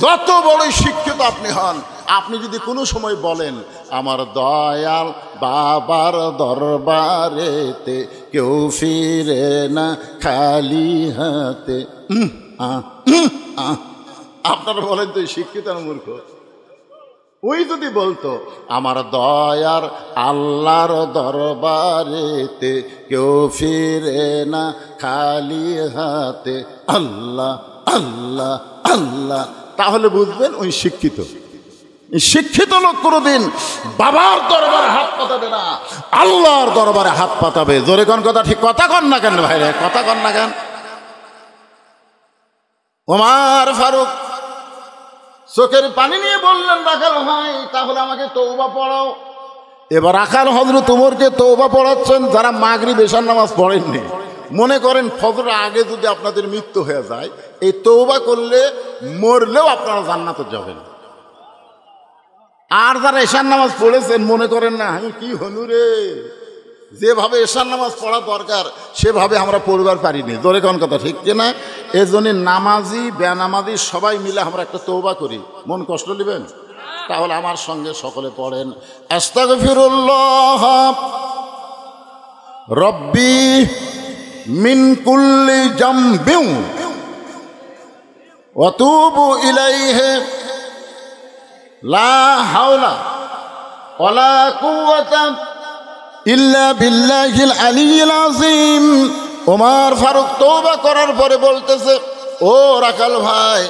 যত বড়ই শিক্ষিত আপনি হন, আপনি যদি কোনো সময় বলেন আমার দয়াল বাবার দরবারেতে কেউ ফিরে না খালি হাতে, আপনারা বলেন তো শিক্ষিত না মূর্খ? ওই যদি বলতো আমার দয়ার আল্লাহর দরবারেতে কেউ ফিরে না খালি হাতে, আল্লাহ আল্লাহ আল্লাহ, তাহলে বুঝবেন ওই শিক্ষিত। শিক্ষিত লোক কোনোদিন বাবার দরবারে হাত পাতাবে না, আল্লাহর দরবারে হাত পাতাবে। জোরে কোন কথা ঠিক? কথা কন না কেন ভাইরে, কথা কন না কেন? ওমর ফারুক চোখের পানি নিয়ে বললেন, রাখাল ভাই তাহলে আমাকে তওবা পড়াও। এবার রাখাল হযরত ওমরকে তওবা পড়াচ্ছেন যারা মাগরিব এশার নামাজ পড়েননি। মনে করেন ফজরের আগে যদি আপনাদের মৃত্যু হয়ে যায়, এই তওবা করলে মরলেও আপনারা জান্নাতে যাবেন। আর যারা এশার নামাজ পড়েছেন মনে করেন না আমি কি হনু রে, যেভাবে এশার নামাজ পড়া দরকার সেভাবে আমরা পড়বার পারিনি। জোরে কোন কথা ঠিক কিনা? এজন্য নামাজি বেনামাজি সবাই মিলে আমরা একটা তওবা করি। মন কষ্ট নেবেন? তাহলে আমার সঙ্গে সকলে পড়েন, আস্তাগফিরুল্লাহ রব্বি মিন কুল্লি জামবিন ওয়া তুবু ইলাইহি লা হাওলা ওয়ালা কুওয়াতা ইল্লা বিল্লাহিল আলিয়্যিল আযীম। ওমর ফারুক তওবা করার পরে বলতেছে, ও রাখাল ভাই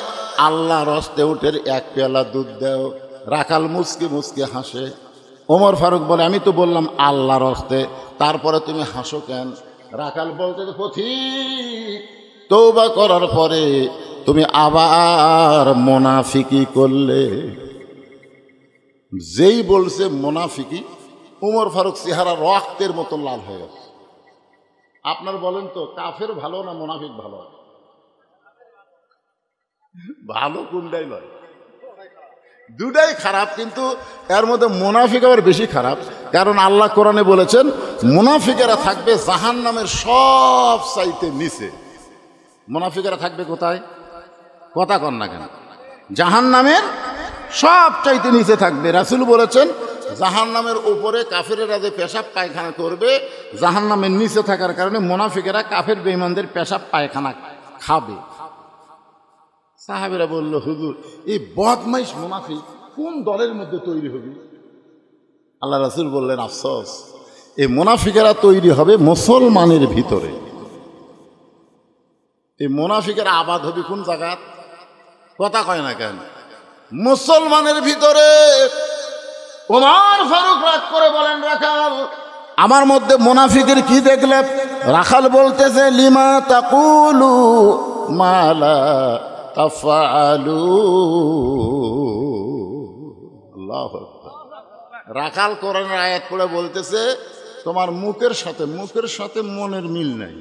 আল্লাহর হস্তে উঠের 1 পেয়ালা দুধ দাও। রাখাল মুচকি মুচকি হাসে। ওমর ফারুক বলে আমি তো বললাম আল্লাহর হস্তে, তারপরে তুমি হাসো কেন? রাখাল বলতেছে পথিক তওবা করার পরে তুমি আবার মুনাফিকি করলে। যেই বলছে মুনাফিকি, ওমর ফারুক চেহারা রক্তের মতো লাল হয়ে গেছে। আপনার বলেন তো কাফের ভালো না মুনাফিক ভালো? ভালো কোনটাই নয়, দুটাই খারাপ, কিন্তু এর মধ্যে মুনাফিক আবার বেশি খারাপ। কারণ আল্লাহ কোরআনে বলেছেন মুনাফিকেরা থাকবে জাহান্নামের সব চাইতে নিচে। মুনাফিকেরা থাকবে কোথায়? কথা কন না কেন? জাহান্নামের সব চাইতে নিচে থাকবে। রাসূল বলেছেন জাহান্নামের উপরে কাফেরেরা যে পেশাব পায়খানা করবে, জাহান্নামের নিচে থাকার কারণে মুনাফিকেরা কাফের বেঈমানদের পেশাব পায়খানা খাবে। সাহাবীরা বলল, হুজুর এই বদমাইশ মুনাফিক কোন দলের মধ্যে তৈরি হবে? আল্লাহ রাসূল বললেন, আফসোস, এই মুনাফিকেরা তৈরি হবে মুসলমানের ভিতরে। এই মুনাফিকেরা আবাদ হবে কোন জায়গা? কথা কয় না কেন? মুসলমানের ভিতরে। ওমর ফারুক রাগ করে বলেন, রাখাল আমার মধ্যে মুনাফিকের কি দেখলে? রাখাল বলতেছে লিমা তাকুলু মালা তাফআলুন। আল্লাহু আকবার। রাখাল কোরআনের আয়াত পড়ে বলতেছে তোমার মুখের সাথে মনের মিল নাই।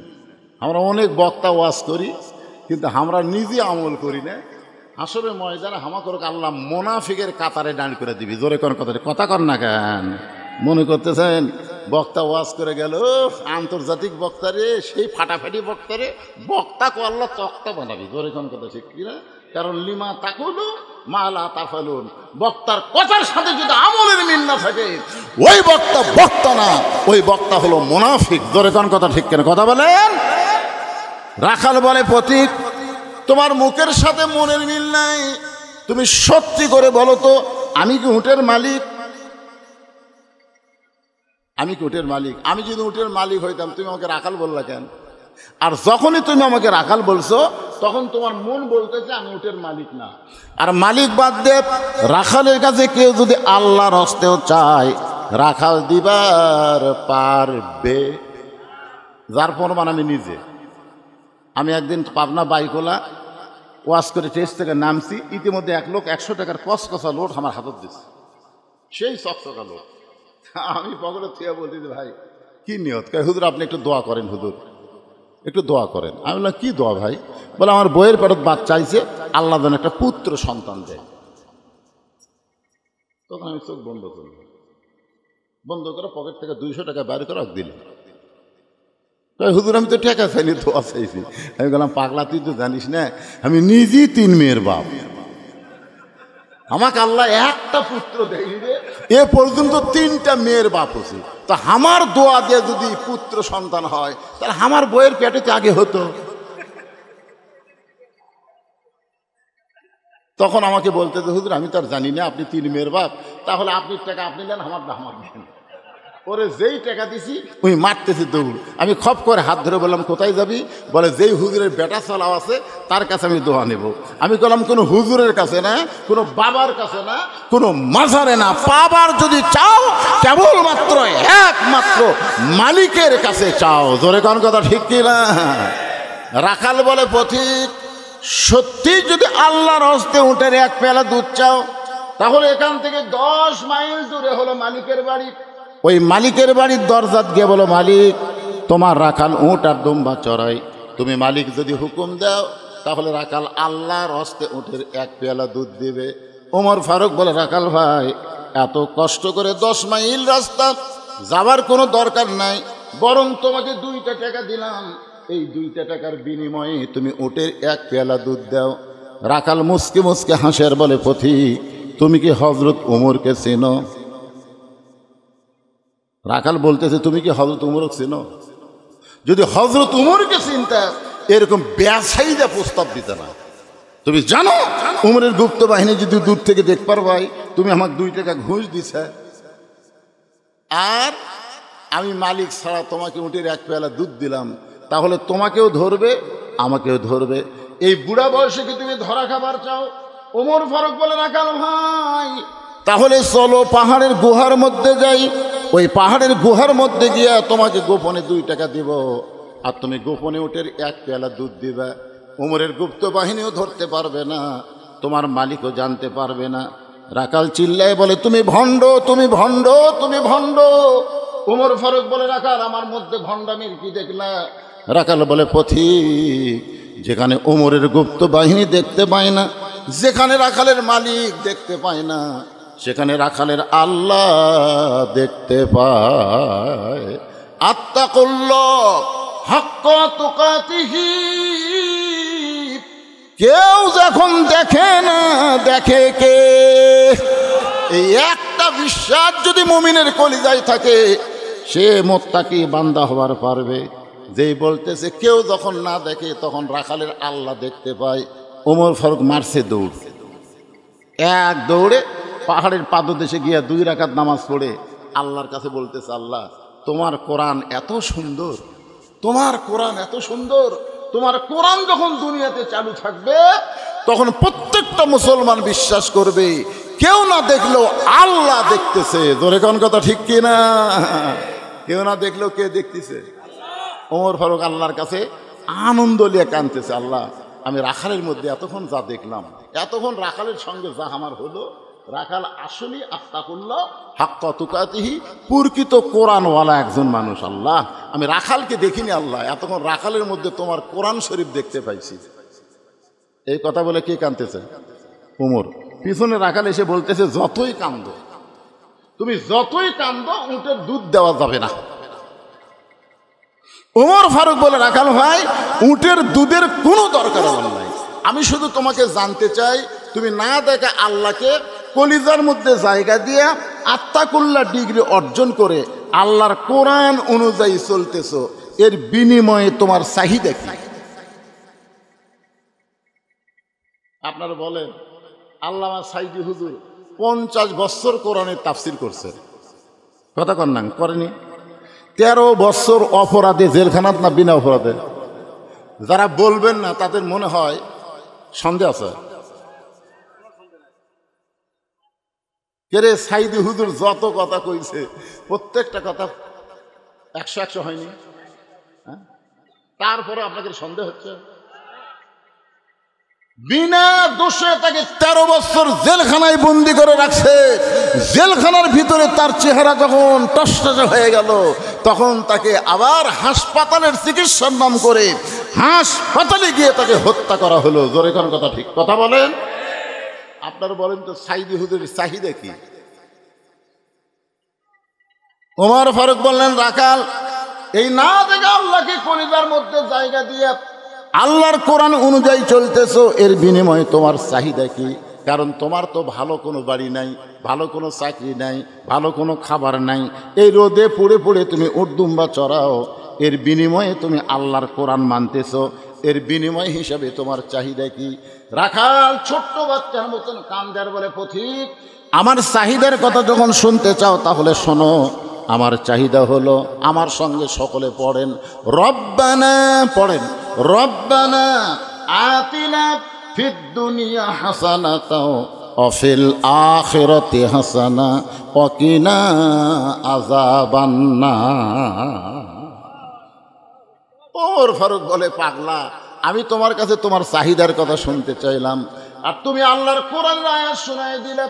আমরা অনেক বক্তা ওয়াজ করি, কিন্তু আমরা নিজে আমল করি না। আসলে ময়দানে হামা করুক আল্লাহ মোনাফিকের কাতারে দাঁড় করে দিবি। জোরে কোন কথা কর না কেন? মনে করতেছেন বক্তা ওয়াজ করে গেল, আন্তর্জাতিক বক্তারে, সেই ফাটাফাটি বক্তারে বক্তা কো আল্লাহ তক্তা বানাবি। জোরে কোন কথা ঠিক কিনা? কারণ লিমা তাকুলু মালা তাফালুন, বক্তার কথার সাথে যদি আমলের মিল না থাকে ওই বক্তা না, ওই বক্তা হলো মুনাফিক। জোরে কোন কথা ঠিক কিনা? কথা বলেন। রাখাল বলে পথিক তোমার মুখের সাথে মনের মিল নাই, তুমি সত্যি করে বলো তো আমি কি উটের মালিক? আমি কি উটের মালিক? আমি যদি উটের মালিক হইতাম তুমি আমাকে রাখাল বললা কেন? আর যখনই তুমি আমাকে রাখাল বলছো তখন তোমার মন বলতেছে আমি উটের মালিক না। আর মালিক বাদ দে, রাখালের কাছে কেউ যদি আল্লাহর হস্তেও চায় রাখাল দিবার পারবে। যার প্রমাণ আমি নিজে। আমি একদিন পাবনা বাইকোলা ওয়াশ করে টেস্ট থেকে নামছি, ইতিমধ্যে এক লোক 100 টাকার কসকসা লোট আমার হাতত দিচ্ছে, সেই চকচকা লোট। আমি পকেটে থেকে বলছি ভাই কি নিয়ত? হুজুর আপনি একটু দোয়া করেন, হুজুর একটু দোয়া করেন। আমি বললাম কি দোয়া ভাই? বলে আমার বইয়ের পেটত বাচ্চা চাইছে, আল্লাহ যেন একটা পুত্র সন্তান দেয়। তখন আমি চোখ বন্ধ করে পকেট থেকে 200 টাকা বাইরে করে দিলাম। হুজুর আমি তো টাকা চাইনি, দোয়া চাইছি। আমি বললাম পাগলা তুই তো জানিস না আমি নিজেই 3 মেয়ের বাপ, আমাকে আল্লাহ একটা পুত্র দেয়নি রে, এ পর্যন্ত 3টা মেয়ের বাপ হচ্ছে। তো আমার দোয়া দিয়ে যদি পুত্র সন্তান হয় তাহলে আমার বইয়ের পেটেতে আগে হতো। তখন আমাকে বলতে হুজুর আমি তো আর জানি না আপনি 3 মেয়ের বাপ, তাহলে আপনি টাকা আপনি নেন, আমার নেন। ওরে যেই টাকা দিছি ওই মারতেছি দৌড়। আমি খপ করে হাত ধরে বললাম কোথায় যাবি? বলে যেই হুজুরের বেটা চলাও আছে তার কাছে আমি দোয়া নেব। আমি বললাম কোনো হুজুরের কাছে না, কোনো বাবার কাছে না, কোনো মাজারে না, পাবার যদি চাও কেবলমাত্র একমাত্র মালিকের কাছে চাও। জোরে কোন কথা ঠিক কিনা? রাখাল বলে পথিক সত্যি যদি আল্লাহর হস্তে উটের 1 পেয়ালা দুধ চাও তাহলে এখান থেকে 10 মাইল দূরে হলো মালিকের বাড়ি। ওই মালিকের বাড়ির দরজাত গিয়ে বলো মালিক তোমার রাখাল উট আর দুম্বা চড়াই, তুমি মালিক যদি হুকুম দাও তাহলে রাখাল আল্লাহর হস্তে উটের 1 পেয়ালা দুধ দিবে। ওমর ফারুক বলে রাখাল ভাই এত কষ্ট করে 10 মাইল রাস্তা যাবার কোনো দরকার নাই, বরং তোমাকে 2টা টাকা দিলাম, এই 2টা টাকার বিনিময়ে তুমি উটের 1 পেয়ালা দুধ দাও। রাখাল মুসকে মুসকে হাসের বলে পথিক তুমি কি হযরত ওমরকে চেনো? রাখাল বলতেছে তুমি কি হযরত ওমরকে চেনো? যদি হযরত ওমরকে চিনতা এরকম ব্যবসায়ীরা প্রস্তাব দিতে না। তুমি জানো ওমরের গুপ্ত বাহিনী যদি দূর থেকে দেখ পারবাই তুমি আমাকে 2 টাকা ঘুষ দিছে, আর আমি মালিক ছাড়া তোমাকে উটের 1 পেয়ালা দুধ দিলাম, তাহলে তোমাকেও ধরবে আমাকেও ধরবে। এই বুড়া বয়সে কি তুমি ধরা খাবার চাও? ওমর ফারুক বলে রাখাল ভাই তাহলে চলো পাহাড়ের গুহার মধ্যে যাই, ওই পাহাড়ের গুহার মধ্যে গিয়া তোমাকে গোপনে 2 টাকা দিব, আর তুমি গোপনে উটের 1 পেয়ালা দুধ দিবা। ওমরের গুপ্ত বাহিনীও ধরতে পারবে না, তোমার মালিকও জানতে পারবে না। রাখাল চিল্লায় বলে তুমি ভণ্ড, তুমি ভণ্ড, তুমি ভণ্ড। ওমর ফারুক বলে রাখাল আমার মধ্যে ভণ্ডামির কি দেখলা? রাখাল বলে পথিক যেখানে ওমরের গুপ্ত বাহিনী দেখতে পায় না, যেখানে রাখালের মালিক দেখতে পায় না, সেখানে রাখালের আল্লাহ দেখতে পায়। আত্তাকুল্লাহ হাক্কা তুকাতিহি, কেউ যখন দেখে না দেখে কে? এই একটা বিশ্বাস যদি মুমিনের কলিজায় থাকে সে মুত্তাকি বান্দা হবার পারবে। যেই বলতেছে কেউ যখন না দেখে তখন রাখালের আল্লাহ দেখতে পায়। ওমর ফারুক মারছে দৌড়, এক দৌড়ে পাহাড়ের পাদদেশে গিয়া 2 রাকাত নামাজ পড়ে আল্লাহর কাছে বলতেছে আল্লাহ তোমার কোরআন এত সুন্দর, তোমার কোরআন এত সুন্দর, তোমার কোরআন যখন দুনিয়াতে চালু থাকবে তখন প্রত্যেকটা মুসলমান বিশ্বাস করবে কেউ না দেখলেও আল্লাহ দেখতেছে। জোরে কোন কথা ঠিক কিনা? কেউ না দেখলেও কে দেখতেছে? ওমর ফারুক আল্লাহর কাছে আনন্দ নিয়ে কাঁদতেছে, আল্লাহ আমি রাখালের মধ্যে এতক্ষণ যা দেখলাম, এতক্ষণ রাখালের সঙ্গে যা আমার হলো, রাখাল আসলেই আত্তাকুল্লাহ হাক্কা তুকাতিহি, প্রকৃত কোরআনওয়ালা একজন মানুষ। আল্লাহ, আমি রাখালকে দেখিনি আল্লাহ, এতক্ষণ রাখালের মধ্যে তোমার কোরআন শরীফ দেখতে পাইছি। এই কথা বলে কে কাঁদতেছে? উমর। পিছনে রাখাল এসে বলতেছে, যতই কান্দো তুমি, যতই কান্দো, উটের দুধ দেওয়া যাবে না। উমর ফারুক বলে, রাখাল ভাই, উটের দুধের কোনো দরকার আমার নাই, আমি শুধু তোমাকে জানতে চাই, তুমি না দেখা আল্লাহকে কলিজার মধ্যে জায়গা দিয়ে আত্তাকুল্লাহ ডিগ্রি অর্জন করে আল্লাহর কোরআন অনুযায়ী চলতেছ, এর বিনিময়ে তোমার চাহিদা কি? আপনারা বলেন, আল্লামা সাইদি হুজুর 50 বছর কোরআনের তাফসির করছে, কথা কন না করেনি? 13 বছর অপরাধে জেলখানাত না বিনা অপরাধে? যারা বলবেন না তাদের মনে হয় সন্দেহ আছে। কেরে সাইদি হুজুর যত কথা কইছে প্রত্যেকটা কথা 100 হয়নি, হ্যাঁ? তারপরে আপনাদের সন্দেহ হচ্ছে? বিনা দোষে তাকে 13 বছর জেলখানায় বন্দি করে রাখছে। জেলখানার ভিতরে তার চেহারা যখন টসটসে হয়ে গেল, তখন তাকে আবার হাসপাতালের চিকিৎসার নাম করে হাসপাতালে গিয়ে তাকে হত্যা করা হলো। জোরে কোন কথা, ঠিক কথা বলেন? আপনারা বলেন তো, সাইদি হুজুরের চাহিদা কি? ওমর ফারুক বললেন, রাখাল, এই না দেখে আল্লাহকে কলিজার মধ্যে জায়গা দিয়ে আল্লাহর কোরআন অনুযায়ী চলতেছো, এর বিনিময়ে তোমার চাহিদা কি? কারণ তোমার তো ভালো কোনো বাড়ি নাই, ভালো কোনো চাকরি নাই, ভালো কোনো খাবার নাই, এই রোদে পুড়ে পুড়ে তুমি উটদুম্বা চড়াও, এর বিনিময়ে তুমি আল্লাহর কোরআন মানতেছো, এর বিনিময় হিসাবে তোমার চাহিদা কি? রাখাল ছোট্ট বাচ্চার মতন কান্দার বলে, পথিক, আমার চাহিদার কথা যখন শুনতে চাও তাহলে শোনো। আমার চাহিদা হলো, আমার সঙ্গে সকলে পড়েন, রব্বানা, পড়েন, রব্বানা আতিনা ফিদ দুনিয়া হাসানাতাও ওয়া ফিল আখিরাতি হাসানা ওয়া কিনা আযাবান্নার। ওমর ফারুক বলে, পাগলা, আমি তোমার কাছে তোমার চাহিদার কথা শুনতে চাইলাম, আর তুমি আল্লাহর কোরআনের আয়াত শোনায় দিলে।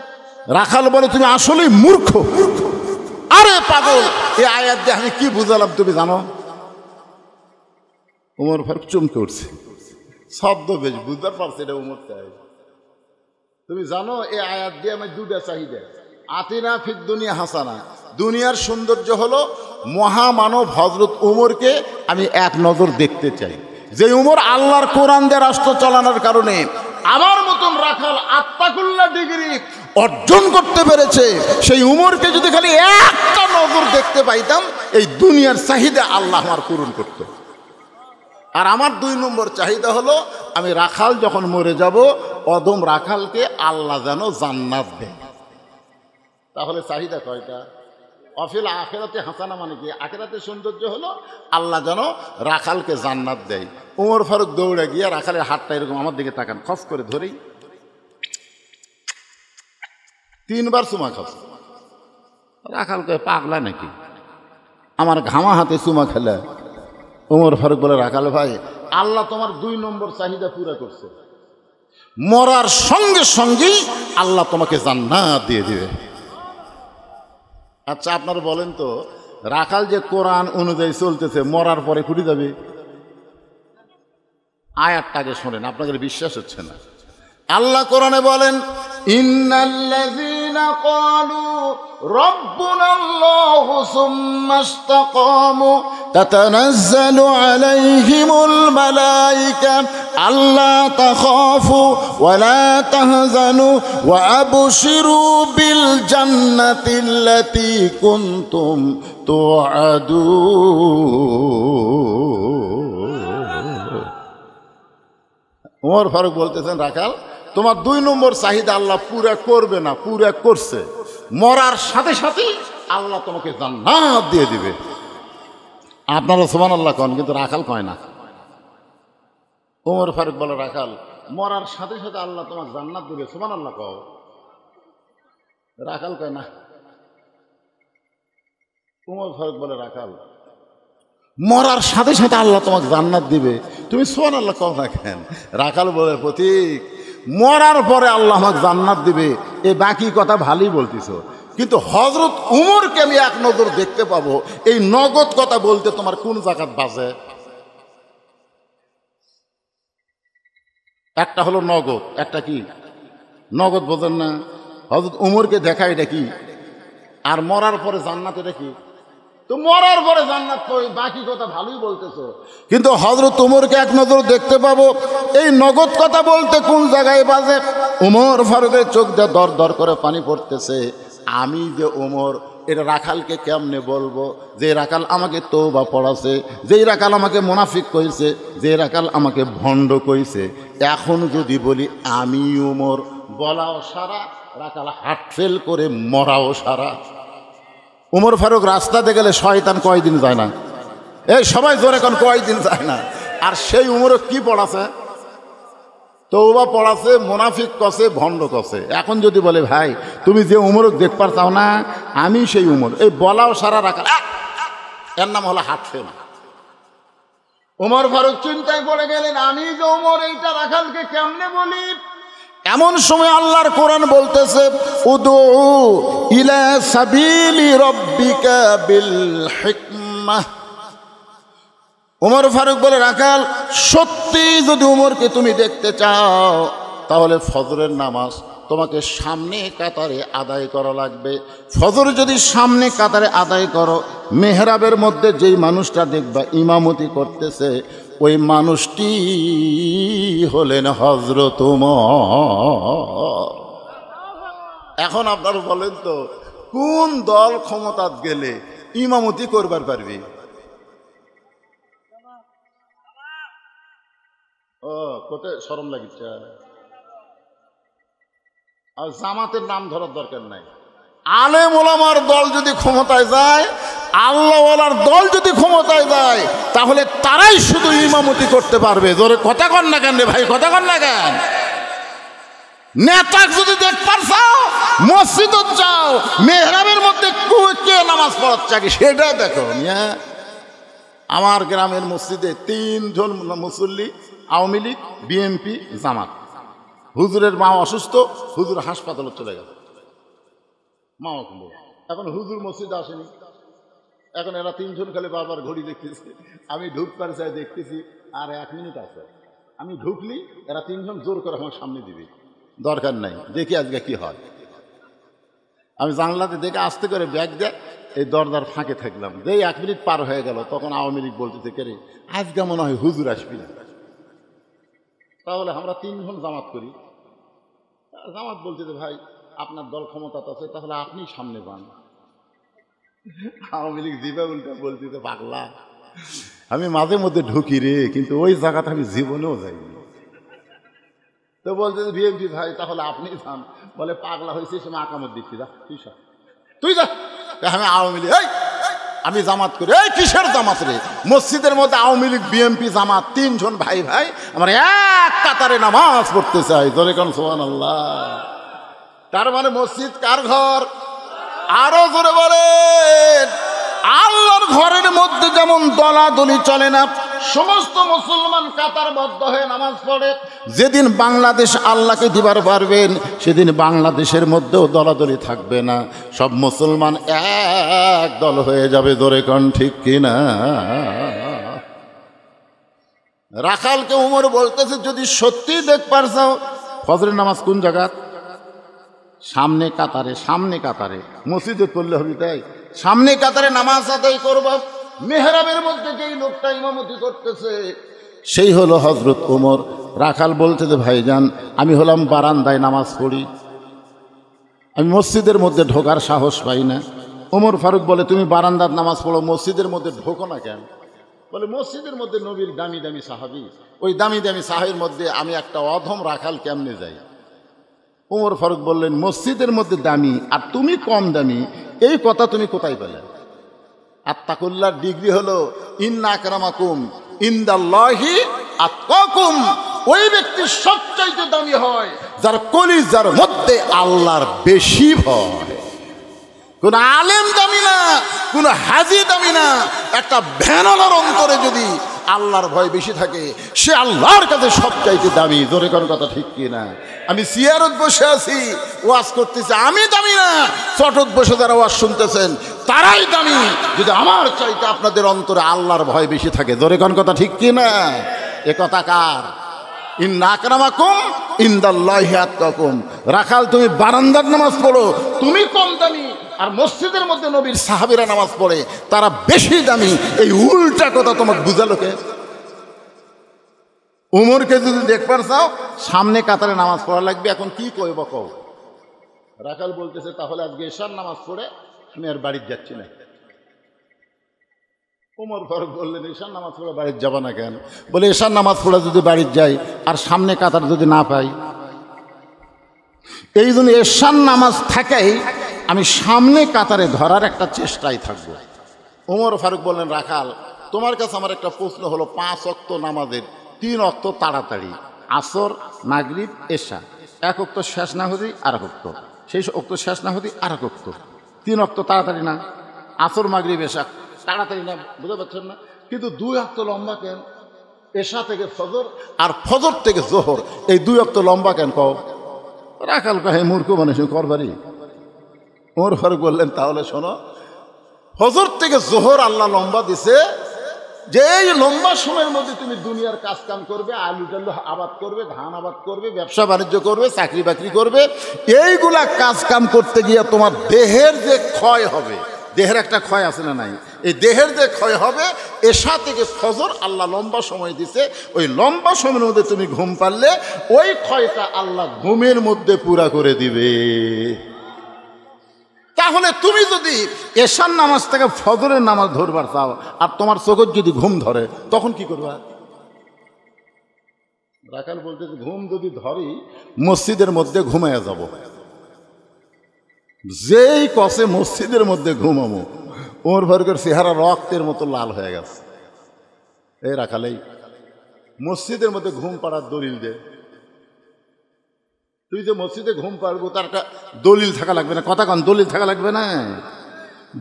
রাখাল বলে, তুমি আসলেই মূর্খ। আরে পাগল, এই আয়াত দিয়ে আমি কি বুঝালাম তুমি জানো? ওমর ফারুক চমকে উঠছে, শব্দ বেশ বুঝতে পারছে এটা উমর সাহেব। তুমি জানো এই আয়াত দিয়ে আমি দুটা চাহিদা, আতিনা ফিদ দুনিয়া হাসানা, দুনিয়ার সৌন্দর্য হলো মহামানব হযরত উমরকে আমি এক নজর দেখতে চাই, যে উমর আল্লাহর কোরআন দিয়ে রাষ্ট্র চালানোর কারণে আমার মতন রাখাল আত্তাকুল্লাহ ডিগ্রি অর্জন করতে পেরেছে। সেই উমরকে যদি খালি একটা নজর দেখতে পাইতাম, এই দুনিয়ার চাহিদা আল্লাহ আমার পূরণ করত। আর আমার 2 নম্বর চাহিদা হলো, আমি রাখাল যখন মরে যাব, অদম রাখালকে আল্লাহ যেন জান্নাত দেয়। তাহলে চাহিদা কয়টা? অফিল আখিরাতে হাসানা, মানে কি? আখিরাতের সৌন্দর্য হলো আল্লাহ যেন রাখালকে জান্নাত দেয়। ওমর ফারুক দৌড়ে গিয়ে রাখালের হাতটা এরকম আমার দিকে তাকান, খস করে ধরেই 3 বার চুমা খাস। রাখালকে, পাগলা নাকি, আমার ঘামা হাতে চুমা খেলে? ওমর ফারুক বলে, রাখাল ভাই, আল্লাহ তোমার 2 নম্বর চাহিদা পুরা করছে, মরার সঙ্গে সঙ্গেই আল্লাহ তোমাকে জান্নাত দিয়ে দিবে। আচ্ছা আপনারা বলেন তো, রাখাল যে কোরআন অনুযায়ী চলতেছে, মরার পরে ফুটে যাবে? আয়াতটাকে শোনেন, আপনাদের বিশ্বাস হচ্ছে না। আল্লাহ কোরআনে বলেন, ইন্নাল্লাযীনা ক্বালু রাব্বুনাল্লাহু সুম্মা ইসতাকামু তাতানাজ্জালু আলাইহিমুল মালায়েকা আল্লা তাখাফু ওয়া লা তাহজানু ওয়া আবশিরু বিল জান্নাতিল্লাতী কুনতুম তুআদুন। ওমর ফারুক বলতেছেন, রাখাল, তোমার 2 নম্বর চাহিদা আল্লাহ পুরা করবে না, পুরা করছে, মরার সাথে সাথেই আল্লাহ তোমাকে জান্নাত দিয়ে দিবে। আপনারা সুবহানাল্লাহ কন, কিন্তু রাখাল কয় না। ওমর ফারুক বলে, রাখাল, মরার সাথে সাথে আল্লাহ তোমাকে জান্নাত দিবে, সুবহানাল্লাহ কও। রাখাল কয় না। ওমর ফারুক বলে, রাখাল, মরার সাথে সাথে আল্লাহ তোমাকে জান্নাত দিবে, তুমি সুবহানাল্লাহ কও না কেন? রাখাল বলে, প্রতীক, মরার পরে আল্লাহ আমাকে জান্নাত দিবে, এই বাকি কথা ভালোই বলতেছো, কিন্তু হযরত উমরকে আমি এক নজর দেখতে পাবো, এই নগদ কথা বলতে তোমার কোন জাকাত বাজে? একটা হলো নগদ, একটা কি নগদ, বোঝেন না? হযরত উমরকে দেখা এটা কি, আর মরার পরে জান্নাত এটা কি? তো মরার পরে জান্নাত কই, বাকি কথা ভালোই বলতেছো, কিন্তু হযরত উমরকে এক নজর দেখতে পাবো, এই নগদ কথা বলতে কোন জায়গায় বাজে? উমর ফারুকের চোখ দিয়ে দর দর করে পানি পড়তেছে। আমি যে উমর, এটা রাখালকে কেমনে বলবো যে রাখাল আমাকে তওবা পড়াছে, যেই রাখাল আমাকে মুনাফিক কইছে, যে রাখাল আমাকে ভণ্ড কইছে, এখন যদি বলি আমি উমর, বলাও সারা, রাখাল হার্ট ফেল করে মরাও সারা। উমর ফারুক রাস্তাতে গেলে শয়তান কয়দিন যায় না? এই সবাই জোরে কোন কয়দিন যায় না? আর সেই উমর কি পড়াছে? তওবা পড়াছে, মুনাফিক কছে, ভণ্ড কছে। এখন যদি বলে ভাই তুমি যে উমরক দেখবার চাও না, আমি সেই উমর, এই বলাও সারা রাখাল, এর নাম হলো হার্ট ফেল। উমর ফারুক চিন্তায় পড়ে গেলেন, আমি যে উমর, এইটা রাখালকে কেমনে বলি? এমন সময় আল্লাহর কোরআন বলতেছে, উদু ইলা সাবিলি রাব্বিকা বিল হিকমাহ। উমর ফারুক বলে, রাখাল সত্যি যদি উমরকে তুমি দেখতে চাও, তাহলে ফজরের নামাজ তোমাকে সামনে কাতারে আদায় করা লাগবে। ফজর যদি সামনে কাতারে আদায় করো, মেহরাবের মধ্যে যেই মানুষটা দেখবা ইমামতি করতেছে, ওই মানুষটি হলেন হযরত উমর। এখন আপনারা বলেন তো, কোন দল ক্ষমতাত গেলে ইমামতি করবার পারবি? ও কোথায় শরম লাগিচ্ছে? আর জামাতের নাম ধরার দরকার নাই। আলেম ওলামার দল যদি ক্ষমতায় যায়, আল্লাহওয়ালার দল যদি ক্ষমতায় যায়, তাহলে তারাই শুধু ইমামতি করতে পারবে। জোরে কথা কন না কেন রে ভাই, কথা কন না কেন? নেতা যদি দেখবার চাও, মসজিদত যাও, মেহরাবের মধ্যে কে নামাজ পড়াচ্ছে আগে সেটা দেখো। আমার গ্রামের মসজিদে 3 জন মুসল্লি, আওয়ামী লীগ, বিএনপি, জামাত। হুজুরের মা অসুস্থ, হুজুর হাসপাতালে চলে গেল, মা এখন হুজুর মসজিদে আসেনি। এখন এরা 3 জন খালি বারবার ঘড়ি দেখতেছে, আমি ঢুকবার চাই দেখতেছি আর 1 মিনিট আছে, আমি ঢুকলি এরা 3 জন জোর করে আমার সামনে দিবে, দরকার নাই, দেখি আজকে কি হয়। আমি জানলাতে দেখে আস্তে করে ব্যাগ দেয়, এই দরজার ফাঁকে থাকলাম। যেই 1 মিনিট পার হয়ে গেল, তখন আওয়ামী লীগ বলতেছে, কে রে আজকে মনে হয় হুজুর আসবি না, তাহলে আমরা 3 জন জামাত করি। জামাত বলছে যে ভাই আপনার দল ক্ষমতা আছে, তাহলে আপনি সামনে পান। আওয়ামী লীগ দিবে উল্টা বলতে, পাগলা আমি মাঝে মধ্যে ঢুকি রে, কিন্তু ওই জায়গাতে আমি জীবনেও যাইনি। তো বলতে বিএনপি ভাই তাহলে আপনি যান। বলে পাগলা হয়েছে, সে আকামত দিচ্ছি, যা তুই যা। আমি আওয়ামী লীগ, আমি জামাত করি। এই কিসের জামাত রে? মসজিদের মধ্যে আওয়ামী লীগ, বিএনপি, জামাত 3 জন ভাই ভাই আমার এক কাতারে নামাজ পড়তে চাই। জোরে কোন সুবহানাল্লাহ। তার মানে মসজিদ কার ঘর? আরো জোরে বলেন, আল্লাহর ঘরের মধ্যে যেমন দলাদলি চলে না, সমস্ত মুসলমান কাতারবদ্ধ হয়ে নামাজ পড়ে। যেদিন বাংলাদেশ আল্লাহকে দিবার পারবেন, সেদিন বাংলাদেশের মধ্যেও দলাদলি থাকবে না, সব মুসলমান এক দল হয়ে যাবে। ধরে কোন ঠিক কিনা? রাখালকে উমর বলতেছে, যদি সত্যি দেখবার চাও, ফজরের নামাজ কোন জায়গা? সামনে কাতারে। সামনে কাতারে মসজিদে করলে হবে, তাই সামনে কাতারে নামাজ আদায় করব। মেহরাবের মধ্যে যেই লোকটা ইমামতি করতেছে, সেই হলো হযরত ওমর। রাখাল বলতে যে ভাইজান, আমি হলাম বারান্দায় নামাজ পড়ি, আমি মসজিদের মধ্যে ঢোকার সাহস পাই না। ওমর ফারুক বলে, তুমি বারান্দার নামাজ পড়ো, মসজিদের মধ্যে ঢোকো না কেন? বলে, মসজিদের মধ্যে নবীর দামি দামি সাহাবী, ওই দামি দামি সাহাবীর মধ্যে আমি একটা অধম রাখাল কেমনে যাই? ওমর ফারুক বললেন, মসজিদের মধ্যে দামি আর তুমি কম দামি, এই কথা তুমি কোথায় পেলে? আত্তাকুল্লাহর ডিগ্রি হলো ইন্না আকরামাকুম ইনদাল্লাহি আতকাকুম। ওই ব্যক্তি সবচাইতে দামি হয় যার কলিজার মধ্যে আল্লাহর বেশি ভয়। কোন আলেম দামি না, কোন হাজি দামি না। একটা ভ্যানলার অন্তরে যদি আল্লাহর ভয় বেশি থাকে, সে আল্লাহর কাছে সবচাইতে দামি। জোরে কোন কথা ঠিক কি না? আমি সিয়ারত বসে আছি, ওয়াজ করতেছি, আমি দামি না। চটত বসে যারা ওয়াজ শুনতেছেন তারাই দামি, যদি আমার চাইতে আপনাদের অন্তরে আল্লাহর ভয় বেশি থাকে। জোরে কোন কথা ঠিক কি না? এ কথা কার? ইন্না আকরামাকুম ইনদাল্লাহি আতকাকুম। রাখাল, তুমি বারান্দার নামাজ পড়ো, তুমি কম দামি, আর মসজিদের মধ্যে নবীর সাহাবীরা নামাজ পড়ে, তারা বেশি দামি। এই উল্টা কথা তোমাকে বুঝালো কে? উমরকে যদি দেখবার চাও, সামনে কাতারে নামাজ পড়া লাগবে। এখন কি কইব কও? রাখাল বলতেছে, তাহলে আজকে এশার নামাজ পড়ে আমি আর বাড়িতে যাচ্ছি না। উমর ফারুক বললেন, এশার নামাজ পড়ে বাড়িতে যাবা না কেন? বলে, এশার নামাজ পড়ে যদি বাড়িতে যাই আর সামনে কাতার যদি না পাই, এই জন্য এশার নামাজ থাকাই আমি সামনে কাতারে ধরার একটা চেষ্টায় থাকবো। উমর ফারুক বললেন, রাখাল, তোমার কাছে আমার একটা প্রশ্ন হলো, 5 ওয়াক্ত নামাজের 3 ওয়াক্ত তাড়াতাড়ি, আসর, মাগরিব, এশা, 1 ওয়াক্ত শেষ না হতে আর 1 ওয়াক্ত, সেই ওয়াক্ত শেষ না হতে আর 1 ওয়াক্ত, 3 ওয়াক্ত তাড়াতাড়ি না? আসর, মাগরিব, এশা তাড়াতাড়ি না, বুঝতে পারছেন না? কিন্তু 2 ওয়াক্ত লম্বা কেন? এশা থেকে ফজর আর ফজর থেকে জোহর, এই 2 ওয়াক্ত লম্বা কেন কও? রাখাল কহে, মূর্খ মানুষ করবারই। ওমর ফারুক বললেন, তাহলে শোনো, ফজর থেকে জোহর আল্লাহ লম্বা দিছে, যে এই লম্বা সময়ের মধ্যে তুমি দুনিয়ার কাজ কাম করবে, আলু টালু আবাদ করবে, ধান আবাদ করবে, ব্যবসা বাণিজ্য করবে, চাকরি বাকরি করবে। এইগুলা কাজ কাম করতে গিয়ে তোমার দেহের যে ক্ষয় হবে, দেহের একটা ক্ষয় আছে না নাই? এই দেহের যে ক্ষয় হবে, এশা থেকে ফজর আল্লাহ লম্বা সময় দিছে, ওই লম্বা সময়ের মধ্যে তুমি ঘুম পারলে ওই ক্ষয়টা আল্লাহ ঘুমের মধ্যে পুরা করে দিবে। তাহলে তুমি যদি এশার নামাজ থেকে ফজরের নামাজ ধরবার চাও, আর তোমার চোখের যদি ঘুম ধরে, তখন কি করবা? রাখাল বলতেছে, ঘুম যদি ধরি মসজিদের মধ্যে ঘুমাইয়া যাব। যেই কষে মসজিদের মধ্যে ঘুমাবো, ওমর ফারুকের চেহারা রক্তের মতো লাল হয়ে গেছে। এই রাখালেই মসজিদের মধ্যে ঘুম পাড়ার দলিল দে। তুই যে মসজিদে ঘুম পারবো, তার একটা দলিল থাকা লাগবে না? কথা কন, দলিল থাকা লাগবে না?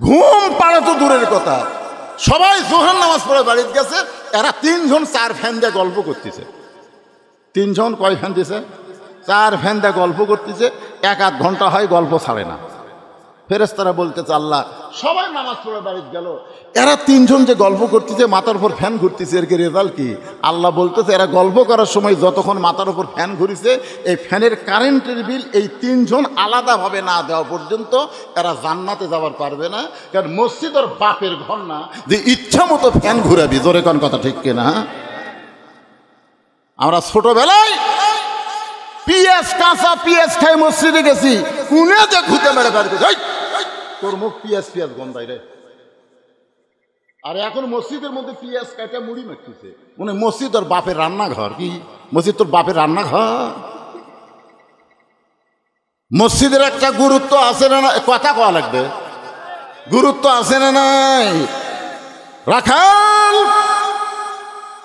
ঘুম পাড়া তো দূরের কথা, সবাই জোহর নামাজ পড়ে বাড়িতে গেছে, এরা 3 জন 4 ফ্যান দিয়ে গল্প করতেছে। 3 জন কয় ফ্যান দিছে? 4 ফ্যান দিয়ে গল্প করতেছে। 1-1 ঘন্টা হয়, গল্প ছাড়ে না। ফেরেশতারা বলতেছে, আল্লাহ, সবাই নামাজ পড়ে বাড়িতে গেল, এরা 3 জন যে গল্প করতেছে, মাথার উপর ফ্যান ঘুরতেছে, এর কি রেজাল্ট কি? আল্লাহ বলতেছে, এরা গল্প করার সময় যতক্ষণ মাথার উপর ফ্যান ঘুরিছে, এই ফ্যানের কারেন্টের বিল এই 3 জন আলাদাভাবে না দেওয়া পর্যন্ত এরা জান্নাতে যাবার পারবে না। কারণ মসজিদ ওর বাপের ঘর না যে ইচ্ছা মতো ফ্যান ঘুরাবি। জোরে কোন কথা ঠিক কিনা? আমরা ছোটবেলায় পিএস, কাঁচা পিএস খাই মসজিদে গেছি, কুনে যে ঘুতে মেরে বের করে, তোর মুখ পিএস গন্ধাই রে। আর এখন মসজিদের মধ্যে পিএস কাটা মুড়ি মাখতেছে, মানে মসজিদ তোর বাপের রান্নাঘর। কি মসজিদ তোর বাপের রান্নাঘর? মসজিদের একটা গুরুত্ব আছে না? কথা কওয়া লাগবে, গুরুত্ব আছে না নাই? রাখাল,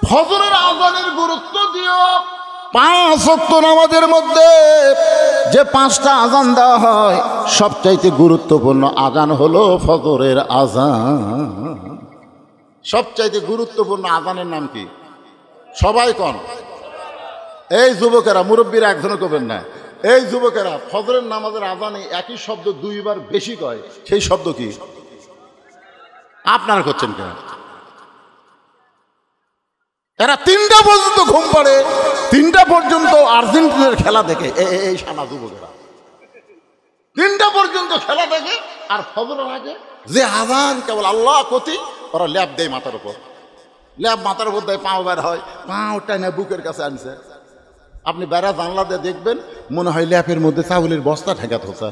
ফজরের আযানের গুরুত্ব দিও। 5 ওয়াক্ত নামাজের মধ্যে যে 5টা আযান দেওয়া হয়, সবচাইতে গুরুত্বপূর্ণ আযান হলো ফজরের আযান। সবচাইতে গুরুত্বপূর্ণ আযানের নাম কি? সবাই কন। এই যুবকেরা, মুরব্বীরা একজনও করবেন না। এই যুবকেরা ফজরের নামাজের আযানে একই শব্দ 2 বার বেশি কয়, সেই শব্দ কি? আপনারা করছেন কেন? এরা 3টা পর্যন্ত ঘুম পাড়ে, 3টা পর্যন্ত আর্জেন্টিনার খেলা দেখে। এই শালা যুবকেরা 3টা পর্যন্ত খেলা দেখে, আর ফজরের আগে যে আযান কেবল আল্লাহ কতি, ওরা ল্যাব দেয় মাথার উপর, ল্যাব মাথার উপর দেয়, পাও বের হয়, পাওটা না বুকের কাছে আনছে। আপনি বেড়া জানলা দিয়ে দেখবেন, মনে হয় ল্যাপের মধ্যে চাউলের বস্তা ঠেকাত হচ্ছে,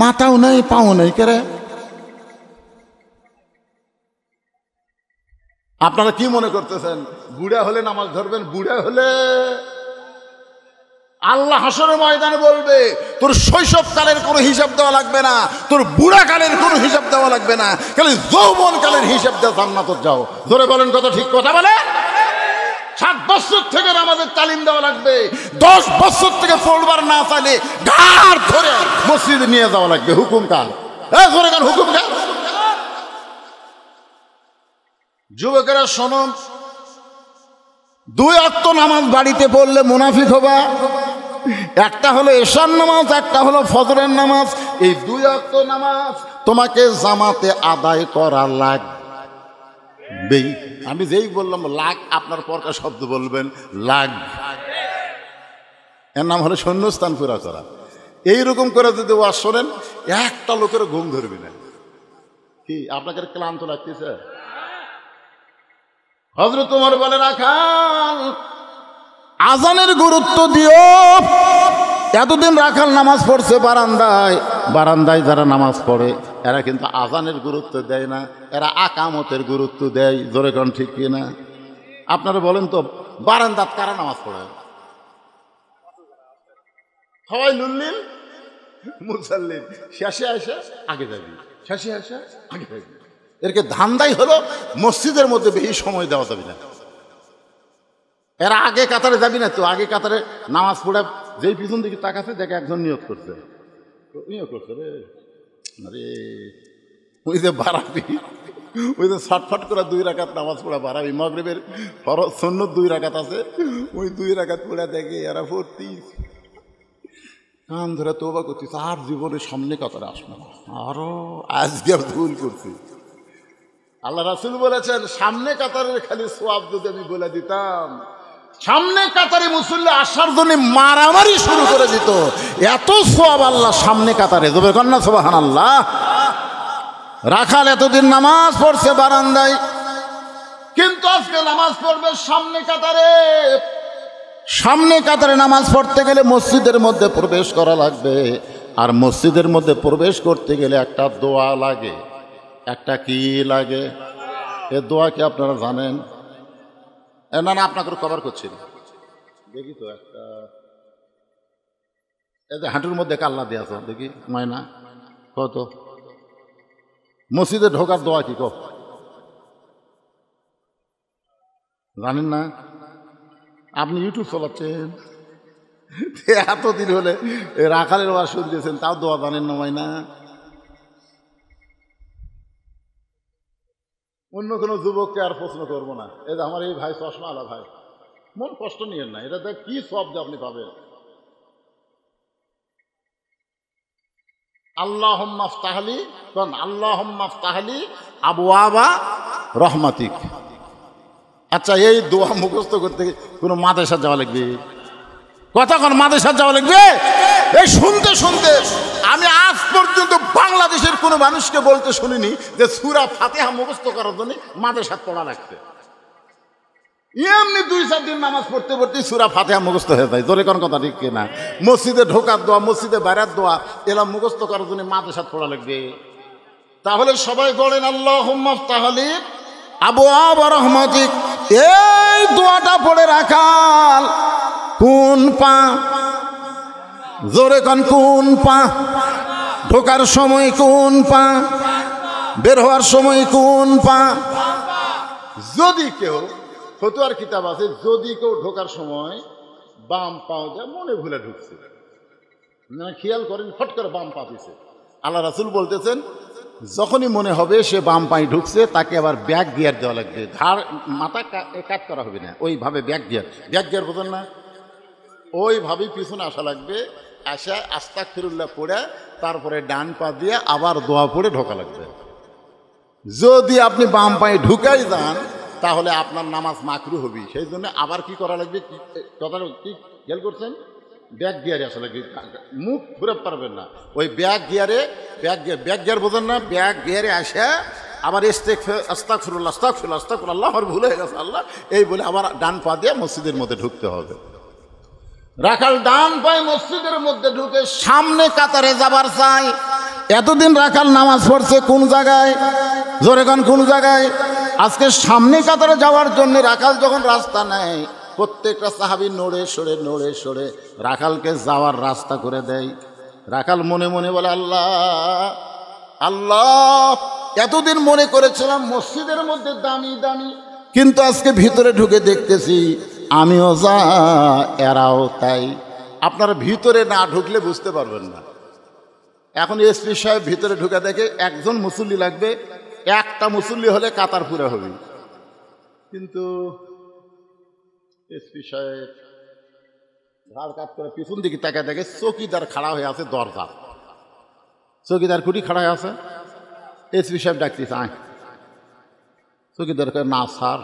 মাথাও নেই পাও নেই। কেরে আপনারা কি মনে করতেছেন বুড়া হলে নামাজ ধরবেন? বুড়া হলে আল্লাহ হাসরের ময়দানে বলবে, তোর শৈশবকালের কোনো হিসাব দেওয়া লাগবে না, তোর বুড়াকালের কোনো হিসাব দেওয়া লাগবে না, খালি যৌবনকালের হিসাব দেওয়া জান্নাতে যাও। ধরে বলেন কত ঠিক কথা বলে? 7 বছর থেকে নামাজের তালিম দেওয়া লাগবে, 10 বছর থেকে পড়বার না চাইলে ঘাড় ধরে মসজিদে নিয়ে যাওয়া লাগবে। হুকুম কার? হুকুম দেন। যুবকেরা শোনো, 2 ওয়াক্ত নামাজ বাড়িতে পড়লে মুনাফিক হবা। একটা হলো এশার নামাজ, একটা হলো ফজরের নামাজ। এই 2 ওয়াক্ত নামাজ তোমাকে জামাতে আদায় করা লাগবেই। আমি যেই বললাম লাগ, আপনার পরকা শব্দ বলবেন লাগ। এর নাম হলো শূন্যস্থান পুরা করা। এইরকম করে যদি ওয়াজ শোনেন, একটা লোকের ঘুম ধরবে না। কি আপনাকে ক্লান্ত লাগতেছে? হযরত ওমর বলে, রাখাল আজানের গুরুত্ব দিও। এতদিন রাখাল নামাজ পড়ছে বারান্দায়, বারান্দায় যারা নামাজ পড়ে এরা কিন্তু আজানের গুরুত্ব দেয় না, এরা আকামতের গুরুত্ব দেয়। জোরে কোন ঠিক কিনা? আপনারা বলেন তো, বারান্দাত কারা নামাজ পড়ে? সবাই লুল্লিল মুসাল্লিল, শেষে আসে আগে যাবি, শেষে আসে আগে যাবি। এরকে ধান্দাই হলো মসজিদের মধ্যে বেশি সময় দেওয়া যাবে না। এরা আগে কাতারে যাবি না তো, আগে কাতারে নামাজ পড়ে যেই পিছন দিকে তাকাচ্ছে দেখে একজন নিয়ত করছে, রে আরে ওই যে বাড়াবি, ওই যে ছটফট করে 2 রাকাত নামাজ পড়া বাড়াবি। মাগরিবের ফরজ সুন্নত 2 রাকাত আছে, ওই 2 রাকাত পড়ে দেখে এরা ভর্তি কান ধরে তওবা করছিস, আর জীবনের সামনে কাতারে আসবে না। আরো আজকে ভুল করছি। আল্লাহ রাসূল বলেছেন, সামনে কাতারের খালি সওয়াব যদি আমি বলে দিতাম, সামনে কাতারে মুসল্লি আসার জন্য মারামারি শুরু করে দিত। এত সওয়াব আল্লাহ সামনে কাতারে দেবে, কন্যা সুবহানাল্লাহ। রাখাল এতদিন নামাজ পড়ছে বারান্দায়, কিন্তু আজকে নামাজ পড়বে সামনে কাতারে। সামনে কাতারে নামাজ পড়তে গেলে মসজিদের মধ্যে প্রবেশ করা লাগবে। আর মসজিদের মধ্যে প্রবেশ করতে গেলে একটা দোয়া লাগে। একটা কি লাগে? এ দোয়া কি আপনারা জানেন? না না, আপনাকে কভার করছি না, দেখি তো একটা এই যে হাঁটুর মধ্যে কাল্লা দিয়ে আছে, দেখি ময়না কত মসজিদে ঢোকার দোয়া কি কো জানেন না? আপনি ইউটিউব চালাচ্ছেন, এতদিন হলে রাখালের ওয়াজ শুনতেছেন, তাও দোয়া জানেন না ময়না? অন্য কোনো যুবককে আর প্রশ্ন করবো না। এই যে আমার এই ভাই চশমা আলা ভাই, মন কষ্ট নিয়েন না, এটা দেখ কি শব্দ আপনি পাবেন। আল্লাহুম্মা ফতাহলি, কোন আল্লাহুম্মা ফতাহলি আবওয়াবা রহমাতিক। আচ্ছা, এই দোয়া মুখস্থ করতে কোনো মাদ্রাসা যাওয়া লাগবে? কতক্ষণ মাদ্রাসা যাওয়া লাগবে? এই শুনতে শুনতে আমি আজ পর্যন্ত বাংলাদেশের কোনো মানুষকে বলতে শুনিনি যে সূরা ফাতিহা মুখস্থ করার জন্য মাদ্রাসা পড়া লাগছে। এমনি 2-4 দিন নামাজ পড়তে পড়তে সূরা ফাতিহা মুখস্থ হয়ে যায়। জোরে কোন কথা ঠিক কিনা? মসজিদে ঢোকার দোয়া, মসজিদে বাইরের দোয়া, এলা মুখস্থ করার জন্য মাদ্রাসা পড়া লাগবে। তাহলে সবাই বলেন আল্লাহুম্মা ফতাহলি আবওয়াবা রহমাতিক। এই দোয়াটা পড়ে রাখাল কোন পা? জোরে কোন পা? ঢোকার সময় কোন পা? বের হওয়ার সময় কোন পা? যদি কেউ ফতোয়ার কিতাব আছে, যদি কেউ ঢোকার সময় বাম পাও যা মনে ভুলে ঢুকছে, না খেয়াল করেন, ফট করে বাম পা দিছে, আল্লাহ রাসূল বলতেছেন যখনই মনে হবে সে বাম পায়ে ঢুকছে, তাকে আবার ব্যাক গিয়ার দেওয়া লাগবে। ধার মাথা কাট করা হবে না, ওইভাবে ব্যাক গিয়ার বোঝেন না? ওইভাবেই পিছনে আসা লাগবে। আসা আস্তাগফিরুল্লাহ পড়ে তারপরে ডান পা দিয়ে আবার দোয়া পড়ে ঢোকা লাগবে। যদি আপনি বাম পায়ে ঢুকাই যান তাহলে আপনার নামাজ মাকরু হবে। সেই জন্য আবার কি করা লাগবে? কথা কি খেয়াল করছেন? ব্যাক গিয়ারে আসা লাগবে, মুখ ঘুরে পারবেন না। ওই ব্যাক গিয়ার বোঝেন না? ব্যাক গিয়ারে আসে আবার আস্তাগফিরুল্লাহ আল্লাহ, আমার ভুল হয়ে গেছে আল্লাহ, এই বলে আবার ডান পা দিয়ে মসজিদের মধ্যে ঢুকতে হবে। রাখাল ডান পায়ে মসজিদের মধ্যে ঢুকে সামনে কাতারে যাবার চাই। এতদিন রাখাল নামাজ পড়ছে কোন জায়গায়? জোরে কোন জায়গায়? আজকে সামনে কাতারে যাওয়ার জন্য রাখাল যখন রাস্তা নেয়, প্রত্যেকটা সাহাবী নড়ে সরে রাখালকে যাওয়ার রাস্তা করে দেয়। রাখাল মনে মনে বলে আল্লাহ আল্লাহ, এতদিন মনে করেছিলাম মসজিদের মধ্যে দামি, কিন্তু আজকে ভিতরে ঢুকে দেখতেছি আমিও যা এরাও তাই। আপনারা ভিতরে না ঢুকলে বুঝতে পারবেন না। এখন এসপি সাহেব ভিতরে ঢুকে দেখে একজন মুসল্লি লাগবে, একটা মুসল্লি হলে কাতার পুরা হবে। কিন্তু এসপি সাহেব ঘাড় কাত করে পিছন দিকে তাকায় দেখে চৌকিদার খাড়া হয়ে আছে দরজা, চৌকিদার কুটি খাড়া হয়ে আছে। এসপি সাহেব ডাকতেছে, আয়। চৌকিদার কয়, না স্যার,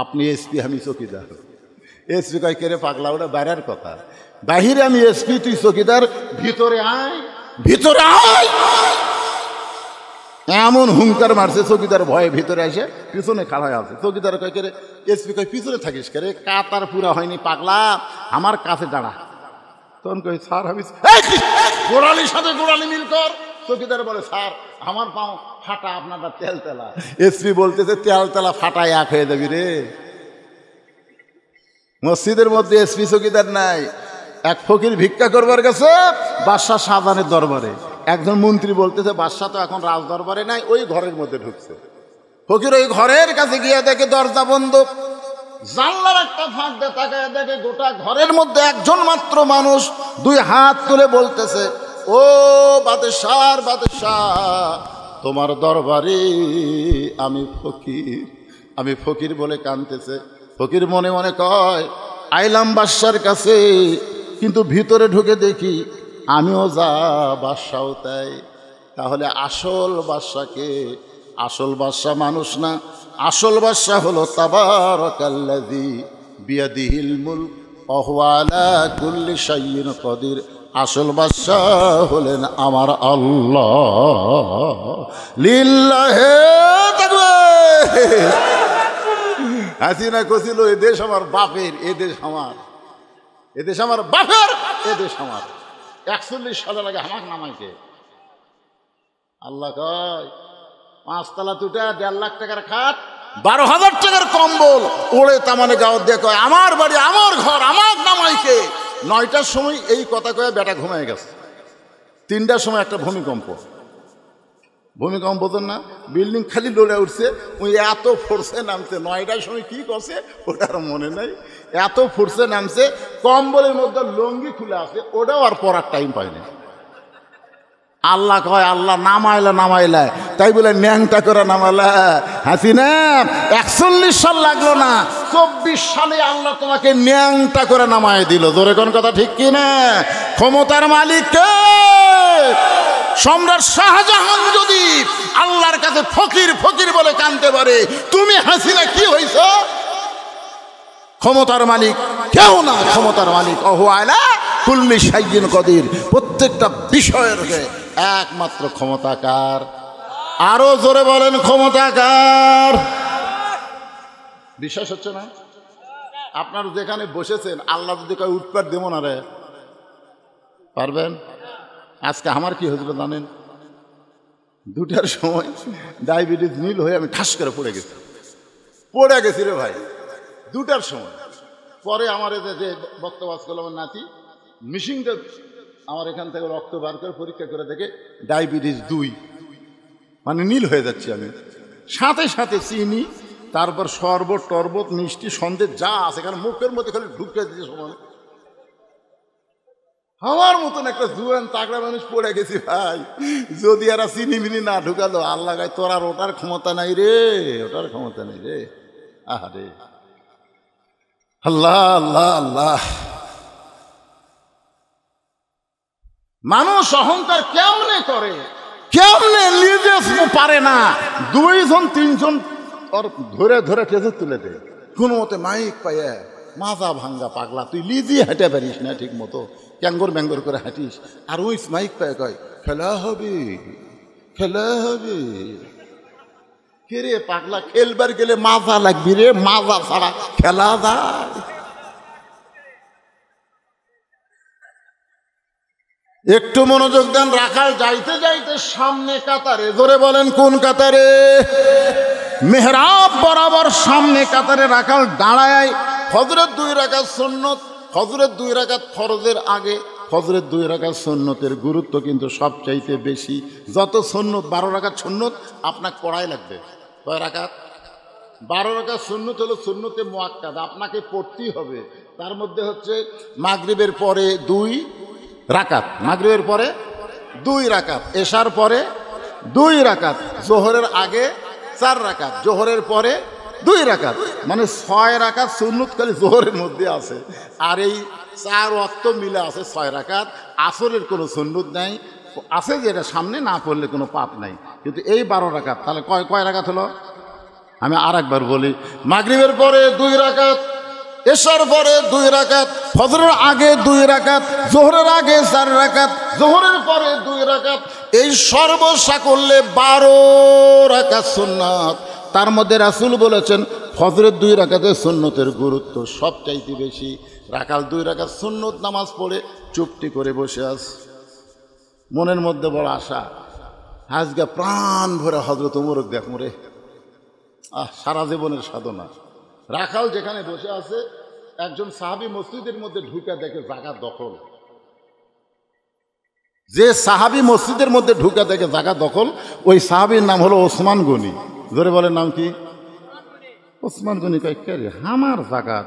আপনি এসপি, আমি চৌকিদার। এসপি কয়, কে রে পাগলা, ওটা বাইরের কথা, বাহিরে আমি এসপি, তুই চৌকিদার, ভিতরে আয়, ভিতরে আয়। এমন হুঙ্কার মারছে, চৌকিদার ভয়ে ভিতরে এসে পিছনে খাড়া হয়ে আছে। চৌকিদার কয়, কে রে? এসপি কয়, পিছনে থাকিস কে রে, কাতার পুরা হয়নি পাগলা, আমার কাছে দাঁড়া। তখন কই, স্যার আমি, গোড়ালির সাথে গোড়ালি মিল কর। চৌকিদার বলে, স্যার আমার পাও ফাটা, আপনারটা তেল তেলা। এসপি বলতেছে, তেল তেলা ফাটায় এক হয়ে যাবি রে। মসজিদের মধ্যে এসপি চৌকিদার নাই। এক ফকির ভিক্ষা করবার গেছে বাদশাহ শাহজাহানের দরবারে। একজন মন্ত্রী বলতেছে, বাদশাহ তো এখন রাজ দরবারে নাই, ওই ঘরের মধ্যে ঢুকছে। ফকির ওই ঘরের কাছে গিয়ে দেখে দরজা বন্ধ, জানলার একটা ফাঁক দিয়ে তাকায় দেখে গোটা ঘরের মধ্যে একজন মাত্র মানুষ দুই হাত তুলে বলতেছে, ও বাদশাহ, বাদশাহ তোমার দরবারে আমি ফকির, আমি ফকির বলে কাঁদতেছে। ফকির মনে মনে কয়, আইলাম বাদশার কাছে, কিন্তু ভিতরে ঢুকে দেখি আমিও যা বাদশাও তাই। তাহলে আসল বাদশাকে? আসল বাদশাহ মানুষ না, আসল বাদশাহ হলো তাবারাকাল্লাযী বিয়াদিহিল মুলক ওয়া হুয়া আলা কুল্লি শাইইন কাদির। আসল বাদশাহ হলেন আমার আল্লাহ। লিল্লাহি তাকবীর। হাসিনা কছিল, এ দেশ আমার বাপের, এ দেশ আমার, এ দেশ আমার বাপের, এ দেশ আমার। 41 সালের আগে আমাকে নামাইকে আল্লাহ কয়, 5 তলা তুটা 1.5 লাখ টাকার খাট, 12,000 টাকার কম্বল ওড়ে তামানে গাঁত দিয়ে কয়, আমার বাড়ি, আমার ঘর, আমার নামাইকে। 9টার সময় এই কথা কয়ে বেটা ঘুমায় গেছে। 3টার সময় একটা ভূমিকম্প, ভূমিকম্প বোঝেন না, বিল্ডিং খালি লড়ে উঠছে। ওই এত ফোর্সে নামছে, 9টার সময় কি করছে ওটার মনে নাই, এত ফোর্সে নামছে, কম্বলের মধ্যে লুঙ্গি খুলে আছে, ওটাও আর পরার টাইম পায়নি। আল্লাহ কয়, আল্লাহ নামাইলা নামাইলা, তাই বলে ন্যাংটা করে নামাইলা। হাসিনা 41 সাল লাগলো না, 24 সালে আল্লাহ তোমাকে ন্যাংটা করে নামায় দিল। জোরে কোন কথা ঠিক কিনা? ক্ষমতার মালিক কে? সম্রাট শাহজাহান যদি আল্লাহর কাছে ফকির ফকির বলে কাঁদতে পারে, তুমি হাসিনা কি হইছ? ক্ষমতার মালিক কেউ না, ক্ষমতার মালিক ওয়া হুয়া আলা কুল্লি শাইইন কাদির। প্রত্যেকটা বিষয়ের একমাত্র ক্ষমতাকার। আরো জোরে বলেন, ক্ষমতাকার। বিশ্বাস হচ্ছে না? আপনার যেখানে বসেছেন, আল্লাহ যদি কয় উৎপাত দেব না রে, পারবেন? আজকে আমার কি হয়েছিল জানেন? 2টার সময় ডায়াবেটিস নীল হয়ে আমি ঠাস করে পড়ে গেছি রে ভাই, 2টার সময়। পরে আমার যে বক্তব্য করলো আমার নাতি, মিশিংটা আমার এখান থেকে রক্ত বার করে পরীক্ষা করে দেখে ডায়াবেটিস 2, মানে নীল হয়ে যাচ্ছি আমি। সাথে সাথে চিনি, তারপর শরবত টরবত মিষ্টি সন্দেশ যা আছে, কারণ মুখের মধ্যে খালি ঢুকে দিচ্ছে সময়। আমার মতন একটা জুয়ান তাগড়া মানুষ পড়ে গেছি ভাই। যদি এরা চিনি মিনি না ঢুকালো, আল্লাহ গায়ে তোর আর ওটার ক্ষমতা নাই রে, ওটার ক্ষমতা নেই রে। আহারে আল্লাহ আল্লাহ আল্লাহ। মানুষ অহংকার কেমনে করে, কেমনে নিজে পারে না, 2 জন 3 জন ওর ধরে ধরে টেজে তুলে দেয় কোনো মতে। মাইক পাইয়া মাজা ভাঙ্গা পাগলা, তুই লিজি হাঁটে পারিস না ঠিক মতো, ক্যাঙ্গর ব্যাঙ্গর করে হাঁটিস। আর ওই মাইক পায়ে কয়, খেলা হবে, খেলা হবে। কে রে পাগলা, খেলবার গেলে মাজা লাগবি রে, মাজা ছাড়া খেলা যায়? একটু মনোযোগ দেন। রাখাল যাইতে যাইতে সামনে কাতারে, ধরে বলেন কোন কাতারে? মেহরাব বরাবর সামনে কাতারে রাখাল দাঁড়ায়। ফজরের 2 রাকাত সুন্নত, ফজরের 2 রাকাত ফরজের আগে, ফজরের 2 রাকাত সুন্নতের গুরুত্ব কিন্তু সবচাইতে বেশি। যত সুন্নত, 12 রাকাত সুন্নত আপনাকে পড়াই লাগবে। কয় রাকাত? 12 রাকাত সুন্নত হলো সুন্নতে মুআক্কাদা, আপনাকে পড়তেই হবে। তার মধ্যে হচ্ছে মাগরিবের পরে 2 রাকাত, মাগরিবের পরে 2 রাকাত, এশার পরে 2 রাকাত, জোহরের আগে 4 রাকাত, জোহরের পরে 2 রাকাত, মানে 6 রাকাত সুন্নত খালি জোহরের মধ্যে আছে। আর এই 4 ওয়াক্ত মিলে আছে 6 রাকাত। আসরের কোনো সুন্নত নাই, আছে যে এটা সামনে না পড়লে কোনো পাপ নাই। কিন্তু এই 12 রাকাত, তাহলে কয় রাকাত হলো? আমি আর একবার বলি, মাগরিবের পরে 2 রাকাত, এশার পরে 2 রাকাত, ফজরের আগে 2 রাকাত, জোহরের আগে 4 রাকাত, জোহরের পরে 2 রাকাত, এই সর্বসাকল্যে 12 রাকাত সুন্নাত। তার মধ্যে রাসূল বলেছেন ফজরের 2 রাকাতের সুন্নতের গুরুত্ব সবচাইতে বেশি। রাকাল 2 রাকাত সুন্নত নামাজ পড়ে চুপটি করে বসে আছে, মনের মধ্যে বড় আশা, আজকে প্রাণ ভরে হযরত ওমরকে দেখব রে। সারা জীবনের সাধনা। রাখাল যেখানে বসে আছে, একজন সাহাবী মসজিদের মধ্যে ঢুকে দেখে জায়গা দখল। যে সাহাবী মসজিদের মধ্যে ঢুকে দেখে জায়গা দখল, ওই সাহাবীর নাম হলো ওসমান গনি। ধরে বলে নাম কি? ওসমান গনি। কয় কে রে, আমার জায়গা,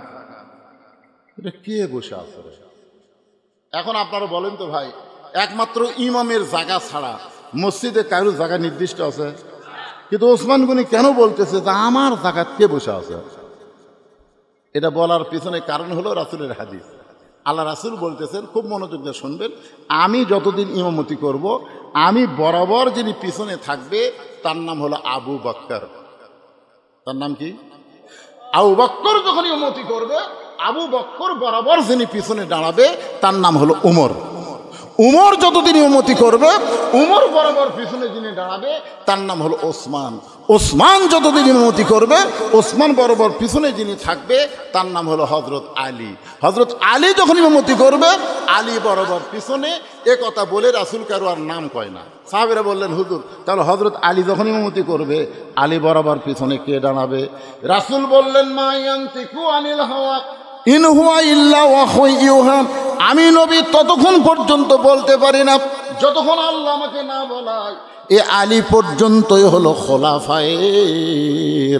এটা কে বসে আছে? এখন আপনারা বলেন তো ভাই, একমাত্র ইমামের জায়গা ছাড়া মসজিদে কারোর জায়গা নির্দিষ্ট আছে? কিন্তু ওসমান গনি কেন বলতেছে যে আমার জায়গায় কে বসে আছে? এটা বলার পিছনে কারণ হলো রাসূলের হাদিস। আল্লাহ রাসূল বলতেছেন, খুব মনোযোগ দিয়ে শুনবেন, আমি যতদিন ইমামতি করব, আমি বরাবর যিনি পিছনে থাকবে তার নাম হলো আবু বকর। তার নাম কি? আবু বকর যখন ইমামতি করবে, আবু বকর বরাবর যিনি পিছনে দাঁড়াবে তার নাম হলো উমর। উমর যতদিন ইমামতি করবে, উমর বরাবর পিছনে যিনি দাঁড়াবে তার নাম হলো ওসমান। ওসমান যতদিন ইমামতি করবে, ওসমান বরাবর পিছনে যিনি থাকবে তার নাম হলো হযরত আলী। হযরত আলী যখন ইমামতি করবে, আলী বরাবর পিছনে। এ কথা বলে রাসূল কারো আর নাম কয় না। সাহাবীরা বললেন, হুজুর তাহলে হযরত আলী যখন ইমামতি করবে, আলী বরাবর পিছনে কে দাঁড়াবে? রাসূল বললেন, মা ইয়ানতিকু আনিল হাওয়া ইন হুয়া ইল্লা ওয়াহয়ু ইউহা। আমি নবী ততক্ষণ পর্যন্ত বলতে পারি না যতক্ষণ আল্লাহ আমাকে না বলায়। এ আলী পর্যন্তই হলো খোলাফায়ে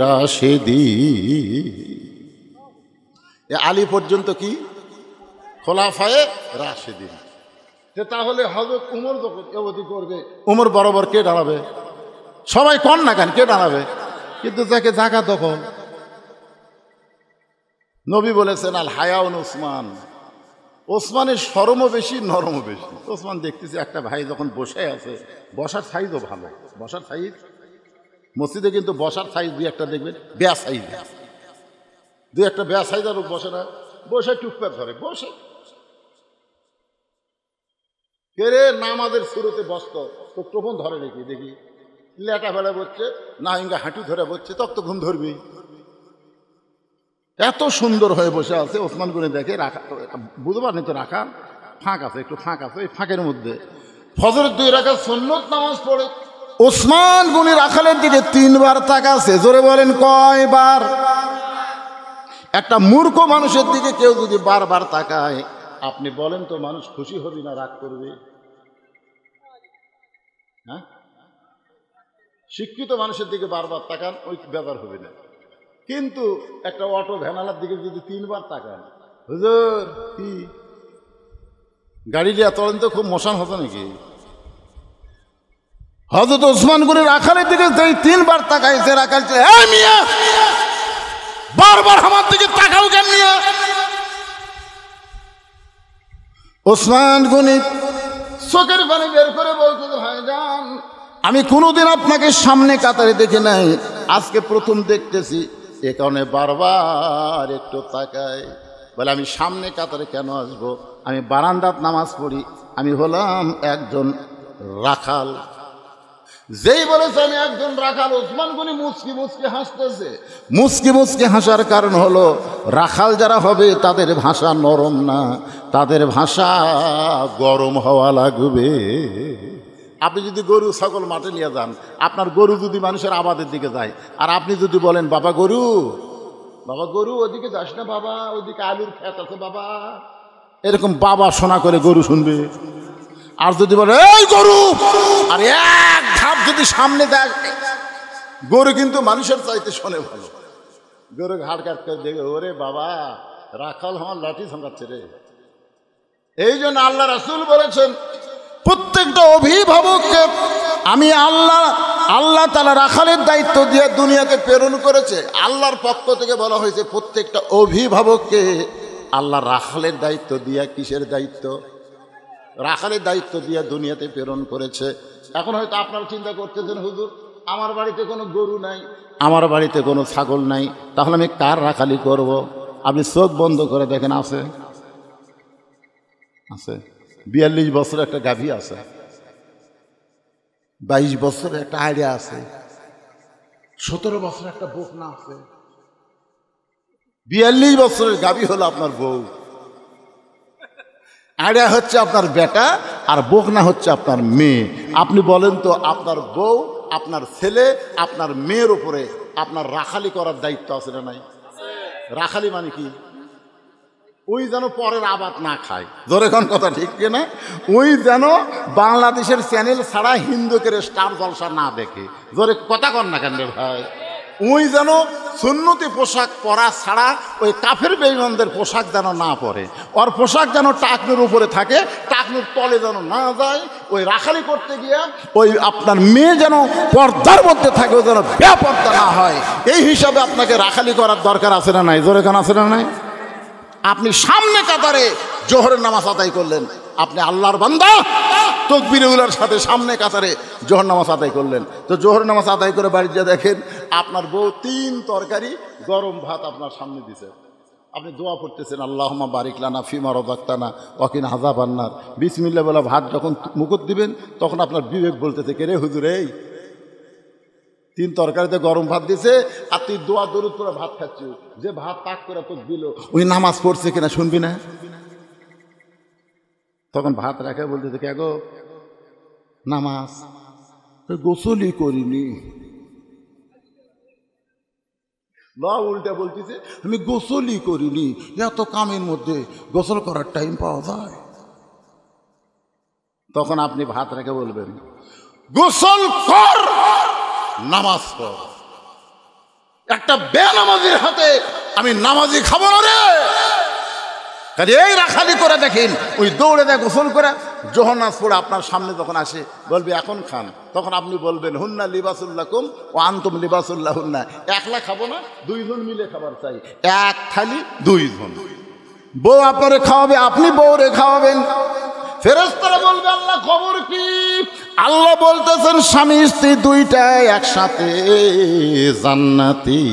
রাশেদিন। এ আলী পর্যন্ত কি? খোলাফায়ে রাশেদিন। তাহলে হযরত উমর যখন ইমামতি করবে, উমর বরাবর কে দাঁড়াবে? সবাই কন না কেন, কে দাঁড়াবে? কিন্তু যাকে জায়গা দখল। নবী বলেছেন, আল হায়াউন ওসমান। ওসমানের শরমও বেশি, নরমও বেশি। ওসমান দেখতেছি একটা ভাই যখন বসে আছে, বসার সাইজও ভালো। বসার সাইজ মসজিদে কিন্তু বসার সাইজ 2-1টা দেখবেন বেয়া সাইজ, 2-1টা বেয়া সাইজ। আর বসে না, বসে টুকপেট ধরে বসে। কে রে নামাজের শুরুতে বসত তো তখন ধরে নাকি? দেখি লেটা ফেলা বসছে না, ইঙ্গা হাঁটু ধরে বসছে, তত ঘুম ধরবি। এত সুন্দর হয়ে বসে আছে। ওসমান গনি দেখে রাখা, বুঝতে পারেনি তো রাখা ফাঁক আছে, একটু ফাঁক আছে। এই ফাঁকের মধ্যে ফজরের 2 রাকাত সুন্নত নামাজ পড়ে ওসমান গনি রাখালের দিকে 3 বার তাকাছে। জোরে বলেন কয়বার? একটা মূর্খ মানুষের দিকে কেউ যদি বারবার তাকায়, আপনি বলেন তো মানুষ খুশি হবে না রাগ করবে? হ্যাঁ, শিক্ষিত মানুষের দিকে বারবার তাকান, ওই ব্যাপার হবে না। কিন্তু একটা অটো ভ্যানালার দিকে যদি 3 বার তাকান, হুজুর কি গাড়ি নিয়ে তখন তো খুব মশান হতো নাকি? হযরত ওসমান গনি রাখালের দিকে যেই 3 বার তাকাইছে, রাখাল এই মিয়া বারবার আমার দিকে তাকাও কেন মিয়া? ওসমান গনি চোখের পানি বের করে বলতে, ভাইজান আমি কোনোদিন আপনাকে সামনে কাতারে দেখি নাই, আজকে প্রথম দেখতেছি, এ কারণে বারবার একটু তাকাই। বলে আমি সামনে কাতারে কেন আসবো? আমি বারান্দাত নামাজ পড়ি, আমি হলাম একজন রাখাল। যেই বলেছে আমি একজন রাখাল, ওসমান গনি মুচকি মুচকি হাসতেছে। মুচকি মুচকি হাসার কারণ হলো রাখাল যারা হবে তাদের ভাষা নরম না, তাদের ভাষা গরম হওয়া লাগবে। আপনি যদি গরু ছাগল মাঠে নিয়ে যান, আপনার গরু যদি মানুষের আবাদের দিকে যায়, আর আপনি যদি বলেন বাবা গরু, বাবা গরু ওদিকে যাস না বাবা, ওদিকে আলুর ক্ষেত আছে বাবা, এরকম বাবা শোনা করে গরু শুনবে। আর যদি বলে এই গরু, আর এক ধাপ যদি সামনে দেয়, গরু কিন্তু মানুষের চাইতে শোনে ভালো। গরু ঘাট কাট করে দেখে, ওরে বাবা রাখাল আমার লাঠি ঝাঁকাচ্ছে রে। এই জন্য আল্লাহ রাসূল বলেছেন, প্রত্যেকটা অভিভাবককে আমি আল্লাহ তাআলা রাখালের দায়িত্ব দিয়ে দুনিয়াতে প্রেরণ করেছে। আল্লাহর পক্ষ থেকে বলা হয়েছে প্রত্যেকটা অভিভাবককে আল্লাহ রাখালের দায়িত্ব দিয়া, কিসের দায়িত্ব? রাখালের দায়িত্ব দিয়ে দুনিয়াতে প্রেরণ করেছে। এখন হয়তো আপনারা চিন্তা করতেছেন, হুজুর আমার বাড়িতে কোনো গরু নাই, আমার বাড়িতে কোনো ছাগল নাই, তাহলে আমি কার রাখালি করব? আপনি চোখ বন্ধ করে দেখেন, আছে আছে 42 বছরের একটা গাভী আছে, 22 বছরের একটা আইডিয়া আছে, 17 বছরের একটা বকনা আছে। 42 বছরের গাভী হলো আপনার বউ, আইডিয়া হচ্ছে আপনার বেটা, আর বকনা হচ্ছে আপনার মেয়ে। আপনি বলেন তো, আপনার বউ, আপনার ছেলে, আপনার মেয়ের উপরে আপনার রাখালি করার দায়িত্ব আছে না নাই? রাখালি মানে কি? ওই যেন পরের আবাদ না খায়, জোরে কোন কথা ঠিক কিনা? ওই যেন বাংলাদেশের চ্যানেল ছাড়া হিন্দুকের স্টার জলসা না দেখে, জোরে কথা কন না কেন ভাই? ওই যেন সুন্নতি পোশাক পরা ছাড়া ওই কাফের বেঈমানদের পোশাক যেন না পরে, ওর পোশাক যেন টাকনুর উপরে থাকে, টাকনুর তলে যেন না যায়। ওই রাখালি করতে গিয়ে ওই আপনার মেয়ে যেন পর্দার মধ্যে থাকে, ও যেন বেপর্দা না হয়। এই হিসাবে আপনাকে রাখালি করার দরকার আছে না নাই? জোরে কেন আছে না নাই? আপনি সামনে কাতারে জোহরের নামাজ আদায় করলেন, আপনি আল্লাহর বান্দা, তাকবীরুল্লাহর সাথে সামনে কাতারে জোহর নামাজ আদায় করলেন। তো জোহর নামাজ আদায় করে বাড়িতে দেখেন আপনার বউ 3 তরকারি গরম ভাত আপনার সামনে দিছে, আপনি দোয়া পড়তেছেন, আল্লাহুম্মা বারিক লানা ফিমা রাযাকতানা ওয়া কিনা আযাবান নার। বিসমিল্লাহ বলে ভাত যখন মুখত দিবেন, তখন আপনার বিবেক বলতেছে, কে রে হুজুর, এই 3 তরকারিতে গরম ভাত দিছে, আর তুই দোয়া দরুদ করে ভাত খাচ্ছিস, যে ভাত পাক করে তোকে দিল ওই নামাজ পড়ছে কিনা শুনবি না? তখন ভাত রাখে বলতেছে, কে গো, নামাজ গোসলই করিনি। বা উল্টা বলতেছে, আমি গোসলই করিনি। এত কামের মধ্যে গোসল করার টাইম পাওয়া যায়? তখন আপনি ভাত রেখে বলবেন, গোসল কর, নামাজ পড়। একটা বেনামাজির হাতে আমি নামাজি খাবো না রে। এই রাখালি করে দেখেন, ওই দৌড়ে দেয় গোসল করে জোহর নামাজ পড়ে আপনার সামনে যখন আসে বলবে এখন খান, তখন আপনি বলবেন, হুন্না লিবাসুল্লাকুম ও আনতুম লিবাসুল্লাহ হুন্না। একলা খাবো না, 2 জন মিলে খাবার চাই, এক থালি 2 জন। বউ আপনারে খাওয়াবে, আপনি বউরে খাওয়াবেন। ফেরেশতারা বলবে, আল্লাহ খবর কি? আল্লাহ বলতেছেন, স্বামী স্ত্রী 2টাই একসাথে জান্নাতি।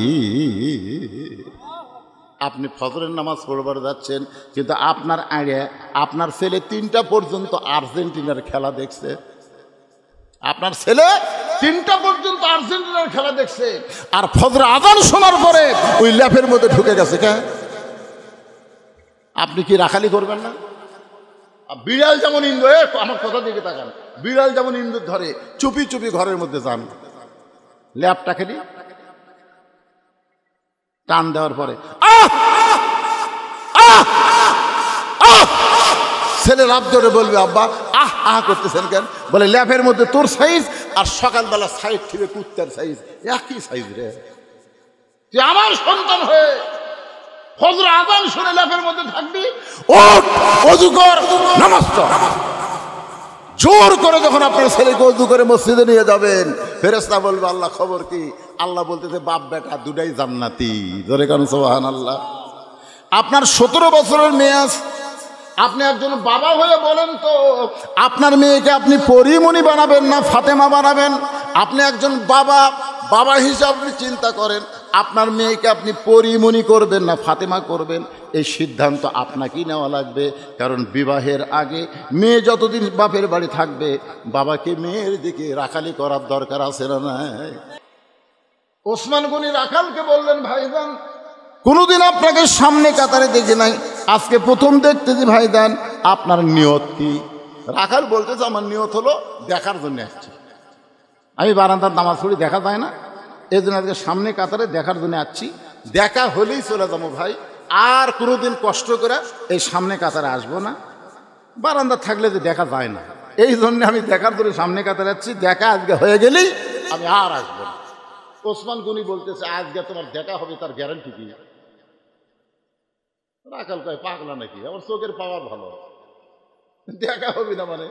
আপনি ফজরের নামাজ পড়বার যাচ্ছেন, কিন্তু আপনার আগে আপনার ছেলে 3টা পর্যন্ত আর্জেন্টিনার খেলা দেখছে। আপনার ছেলে 3টা পর্যন্ত আর্জেন্টিনার খেলা দেখছে, আর ফজরে আজান শোনার পরে ওই ল্যাপের মধ্যে ঢুকে গেছে। কে? আপনি কি রাখালি করবেন না? বিড়াল যেমন ইন্দু, আমার কথা দিকে তাকান, বিড়াল যেমন ইন্দুর ধরে চুপি চুপি ঘরের মধ্যে যান, ল্যাপটা খেলি টান দেওয়ার পরে ছেলে লাভ ধরে বলবে, আব্বা আহ আহ করতেছেন কেন? বলে, ল্যাপের মধ্যে তোর সাইজ আর সকালবেলা সাইজ থেকে কুত্তার সাইজ একই সাইজ রে। তুই আমার সন্তান হয়ে ফজর আযান শুনে ল্যাপের মধ্যে থাকবি? ওঠ, ওযু কর, নামাজ পড়। জোর করে যখন আপনার ছেলেকে ওযু করে মসজিদে নিয়ে যাবেন, ফেরেশতা বলবে, আল্লাহ খবর কি? আল্লাহ বলতেছে, বাপ বেটা 2টাই জান্নাতি। জোরে কারণ সুবহানাল্লাহ। আপনার 17 বছরের মেয়ে আছে, আপনি একজন বাবা হয়ে বলেন তো, আপনার মেয়েকে আপনি পরিমণি বানাবেন না ফাতেমা বানাবেন? আপনি একজন বাবা হিসাবে চিন্তা করেন, আপনার মেয়েকে আপনি পরিমণি করবেন না ফাতেমা করবেন? এই সিদ্ধান্ত আপনাকেই নেওয়া লাগবে। কারণ বিবাহের আগে মেয়ে যতদিন বাপের বাড়ি থাকবে, বাবাকে মেয়ের দিকে রাখালি করার দরকার আছে না নাই? ওসমান গনি রাখালকে বললেন, ভাইজান কোনোদিন আপনাকে সামনে কাতারে দেখি নাই, আজকে প্রথম দেখতেছি ভাইজান, আপনার নিয়ত কি? রাখাল বলতেছে, আমার নিয়ত হলো দেখার জন্য আসছি। আমি বারান্দার নামাজ পড়ি, দেখা যায় না, এই জন্য আজকে সামনে কাতারে দেখার জন্য আসছি। দেখা হলেই চলে যাবো ভাই, আর কোনোদিন কষ্ট করে এই সামনে কাতারে আসবো না। বারান্দা থাকলে যে দেখা যায় না, এই জন্য আমি দেখার জন্য সামনে কাতারে যাচ্ছি। দেখা আজকে হয়ে গেলেই আমি আর আসবো না। ওসমান গনি বলতেছে, আজকে তোমার দেখা হবে তার গ্যারান্টি কি? রাখাল কয়, পাগলা নাকি? আমার চোখের পাওয়ার ভালো, দেখা হবে না মানে?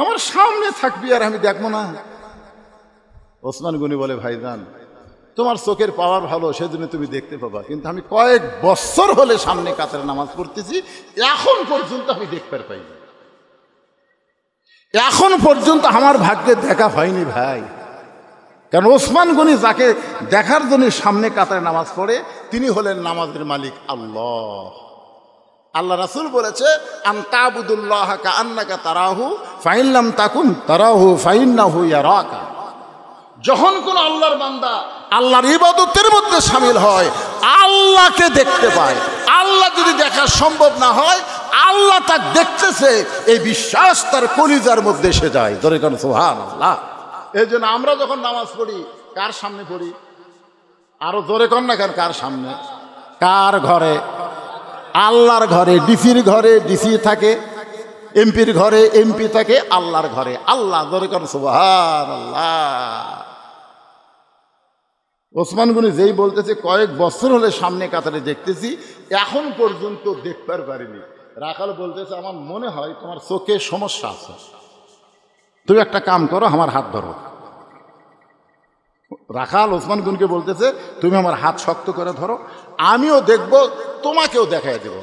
আমার সামনে থাকবি আর আমি দেখবো না? ওসমান গনি বলে, ভাইজান তোমার চোখের পাওয়ার ভালো, সেজন্য তুমি দেখতে পাবা, কিন্তু আমি কয়েক বছর হলে সামনে কাতারে নামাজ পড়তেছি, এখন পর্যন্ত আমি দেখতে পাইনি, এখন পর্যন্ত আমার ভাগ্যে দেখা হয়নি ভাই। কারণ ওসমান গনি যাকে দেখার জন্য সামনে কাতারে নামাজ পড়ে, তিনি হলেন নামাজের মালিক আল্লাহ। আল্লাহ রাসূল বলেছে, আনতাবুদুল্লাহ কাআন্নাকা তারাহু ফাইন লাম তাকুন তারাহু ফাইন্নাহু ইয়ারাকা। যখন কোন আল্লাহর বান্দা আল্লাহর ইবাদতের মধ্যে শামিল হয়, আল্লাহকে দেখতে পায়। আল্লাহ যদি দেখা সম্ভব না হয়, আল্লাহ তাকে দেখতেছে, এই বিশ্বাস তার কলিজার মধ্যে এসে যায়। ধরে কেন সুবহানাল্লাহ। এই জন্য আমরা যখন নামাজ পড়ি, কার সামনে পড়ি? আরো জোরে কর না কেন, কার সামনে? কার ঘরে? আল্লাহর ঘরে। ডিসির ঘরে ডিসি থাকে, এমপির ঘরে এমপি থাকে, আল্লাহর ঘরে আল্লাহ। জোরে কর সুবহানাল্লাহ। ওসমান গনি যেই বলতেছে কয়েক বছর হলে সামনে কাতারে দেখতেছি, এখন পর্যন্ত দেখতে পারিনি। রাখাল বলতেছে, আমার মনে হয় তোমার চোখে সমস্যা আছে, তুমি একটা কাম করো, আমার হাত ধরো। রাখাল ওসমান গনিকে বলতেছে, তুমি আমার হাত শক্ত করে ধরো, আমিও দেখব, তোমাকেও দেখাই দেব।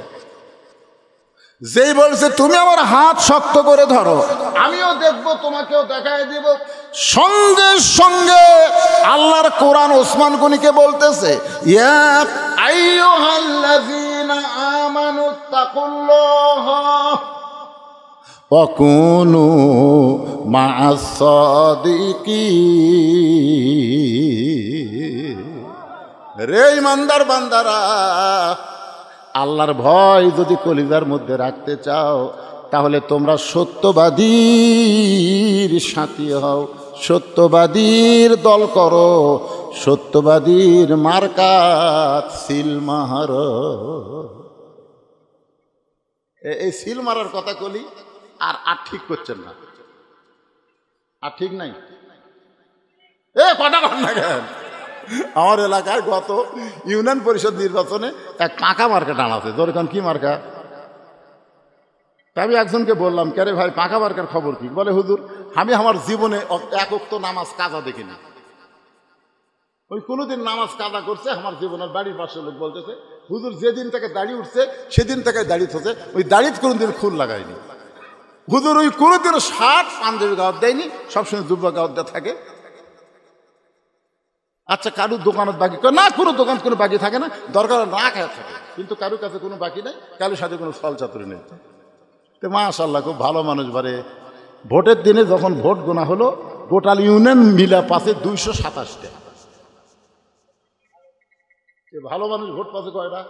যেই বলছে তুমি আমার হাত শক্ত করে ধরো, আমিও দেখব, তোমাকেও দেখাই দেব, সঙ্গে সঙ্গে আল্লাহর কোরআন ওসমান গনিকে বলতেছে, ইয়া আইয়ুহাল্লাযীনা আমানুত্তাকুল্লাহা ওয়া কুনু মা'আস সাদিকিন। রে ঈমানদার বান্দারা, আল্লাহর ভয় যদি কলিজার মধ্যে রাখতে চাও, তাহলে তোমরা সত্যবাদীর সাথী হও, সত্যবাদীর দল করো, সত্যবাদীর মার্কাত সিল মাহার। এই সিল মারার কথা কলি, আর ঠিক করছেন না, আর ঠিক নাই। কথা বল না কেন? আমার এলাকায় গত ইউনিয়ন পরিষদ নির্বাচনে এক পাকা মার্কা টানাছে। ধরেন কি মার্কা? আমি একজনকে বললাম, কে রে ভাই, পাকা মার্কার খবর কি? বলে, হুজুর আমি আমার জীবনে এক ওয়াক্ত নামাজ কাজা দেখিনি। ওই কোনোদিন নামাজ কাজা করছে আমার জীবনের। বাড়ির পাশের লোক বলতেছে, হুজুর যেদিন থেকে দাড়ি উঠছে সেদিন থেকে দাড়ি থছে, ওই দাড়িতে কোনোদিন খুল লাগায়নি। হুজুর ওই কোনোদিন শার্ট পাঞ্জাবি গাওয়াত দেয়নি, সবসময় জুব্বা গাওয়াত দেওয়া থাকে। আচ্ছা, কারুর দোকানত বাকি না? কোনো দোকান কোনো বাকি থাকে না, দরকার না খায় থাকে, কিন্তু কারুর কাছে কোনো বাকি নেই, কারোর সাথে কোনো ছল চাতুরি নেই। তো মাশাআল্লাহ, খুব ভালো মানুষ। বারে ভোটের দিনে যখন ভোট গোনা হলো, গোটাল ইউনিয়ন মিলা পাশে 227টা। ভালো মানুষ ভোট পাশে কয়টা?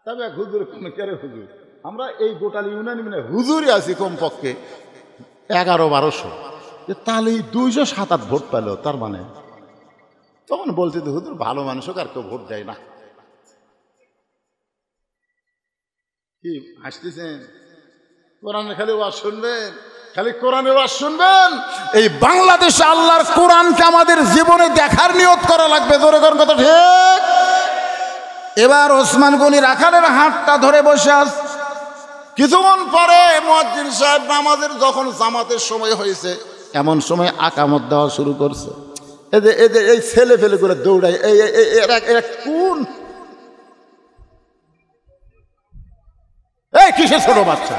তবে এক হুজুর কোনো কেরে হুজুর, আমরা এই গোটাল ইউনিয়ন মিলে হুজুরই আছি কমপক্ষে 1100-1200। তাহলে এই 207 ভোট পেল, তার মানে তখন বলছে যে হুজুর ভালো মানুষকে আর কেউ ভোট দেয় না। কি হাসতেছেন? কোরআনে খালি ওয়াজ শুনবেন, খালি কোরআনে ওয়াজ শুনবেন। এই বাংলাদেশে আল্লাহর কোরআনকে আমাদের জীবনে দেখার নিয়ত করা লাগবে। জোরে করেন কথা, ঠিক? এবার ওসমান গনি রাখালের হাতটা ধরে বসে আস। কিছুক্ষণ পরে মুয়াজ্জিন সাহেব নামাজের যখন জামাতের সময় হয়েছে, এমন সময় আকামত দেওয়া শুরু করছে। এই ছেলে ফেলে করে দৌড়ায়, এরা কোন? এই কিসের ছোট বাচ্চা?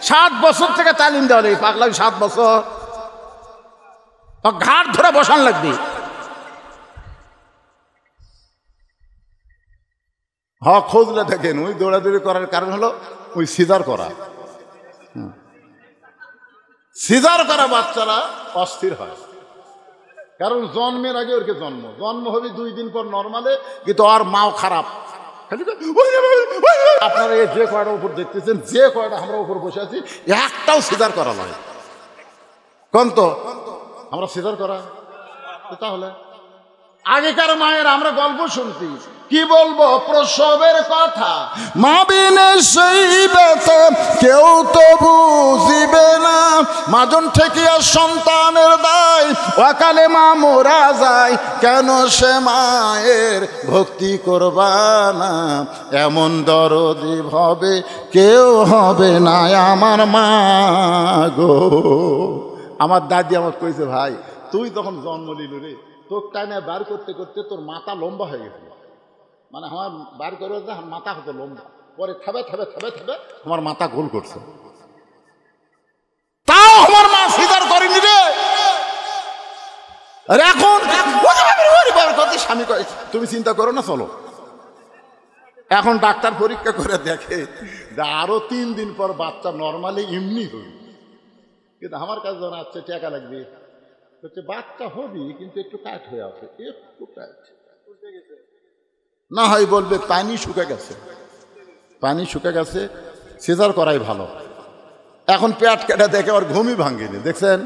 7 বছর থেকে তালিম দেওয়া নেই পাগলা, 7 বছর ঘাট ধরে বসান লাগবে। খোঁজলে দেখেন, ওই দৌড়াদৌড়ি করার কারণ হলো ওই সিজার করা। সিজার করা বাচ্চারা অস্থির হয়, কারণ জন্মের আগে ওরকে জন্ম হবে 2 দিন পর নর্মালে, কিন্তু আর মাও খারাপ। আপনারা যে কয়টা উপর দেখতেছেন, যে কয়টা আমরা উপর বসে আছি, একটাও সিজার করা নয়। কোন তো আমরা সিজার করা? তাহলে আগেকার মায়ের আমরা গল্প শুনছি, কি বলবো প্রসবের কথা, মা বিনে সেই ব্যথা কেউ তো বুঝিবে না, মাজন ঠেকিয়া সন্তানের দায় অকালে মা মোরা যায়, কেন সে মায়ের ভক্তি করবা না, এমন দরদি হবে কেউ হবে না আমার মা গো। আমার দাদি আমার কইছে, ভাই তুই তখন জন্ম নিল রে, তোর টাইমে বার করতে করতে তোর মাথা লম্বা হয়ে গেছিল, মানে আমার বার করে মাথা হতো লম্বা, পরে থাবে থাবে থাবে থাবে আমার মাথা গোল করছে, তাও আমার মা সিজার করেনি রে। আর এখন স্বামী কয় তুমি চিন্তা করো না, চলো। এখন ডাক্তার পরীক্ষা করে দেখে আরো 3 দিন পর বাচ্চা নর্মালি এমনি হইল, কিন্তু আমার কাছে জানা আছে টাকা লাগবে, হচ্ছে বাচ্চা হবি কিন্তু একটু কাট হয়ে আছে, একটু কাট না হয় বলবে পানি শুকে গেছে, পানি শুকে গেছে, সিজার করাই ভালো। এখন পেট কেটে দেখে ওর ঘুমই ভাঙ্গেনি, দেখছেন,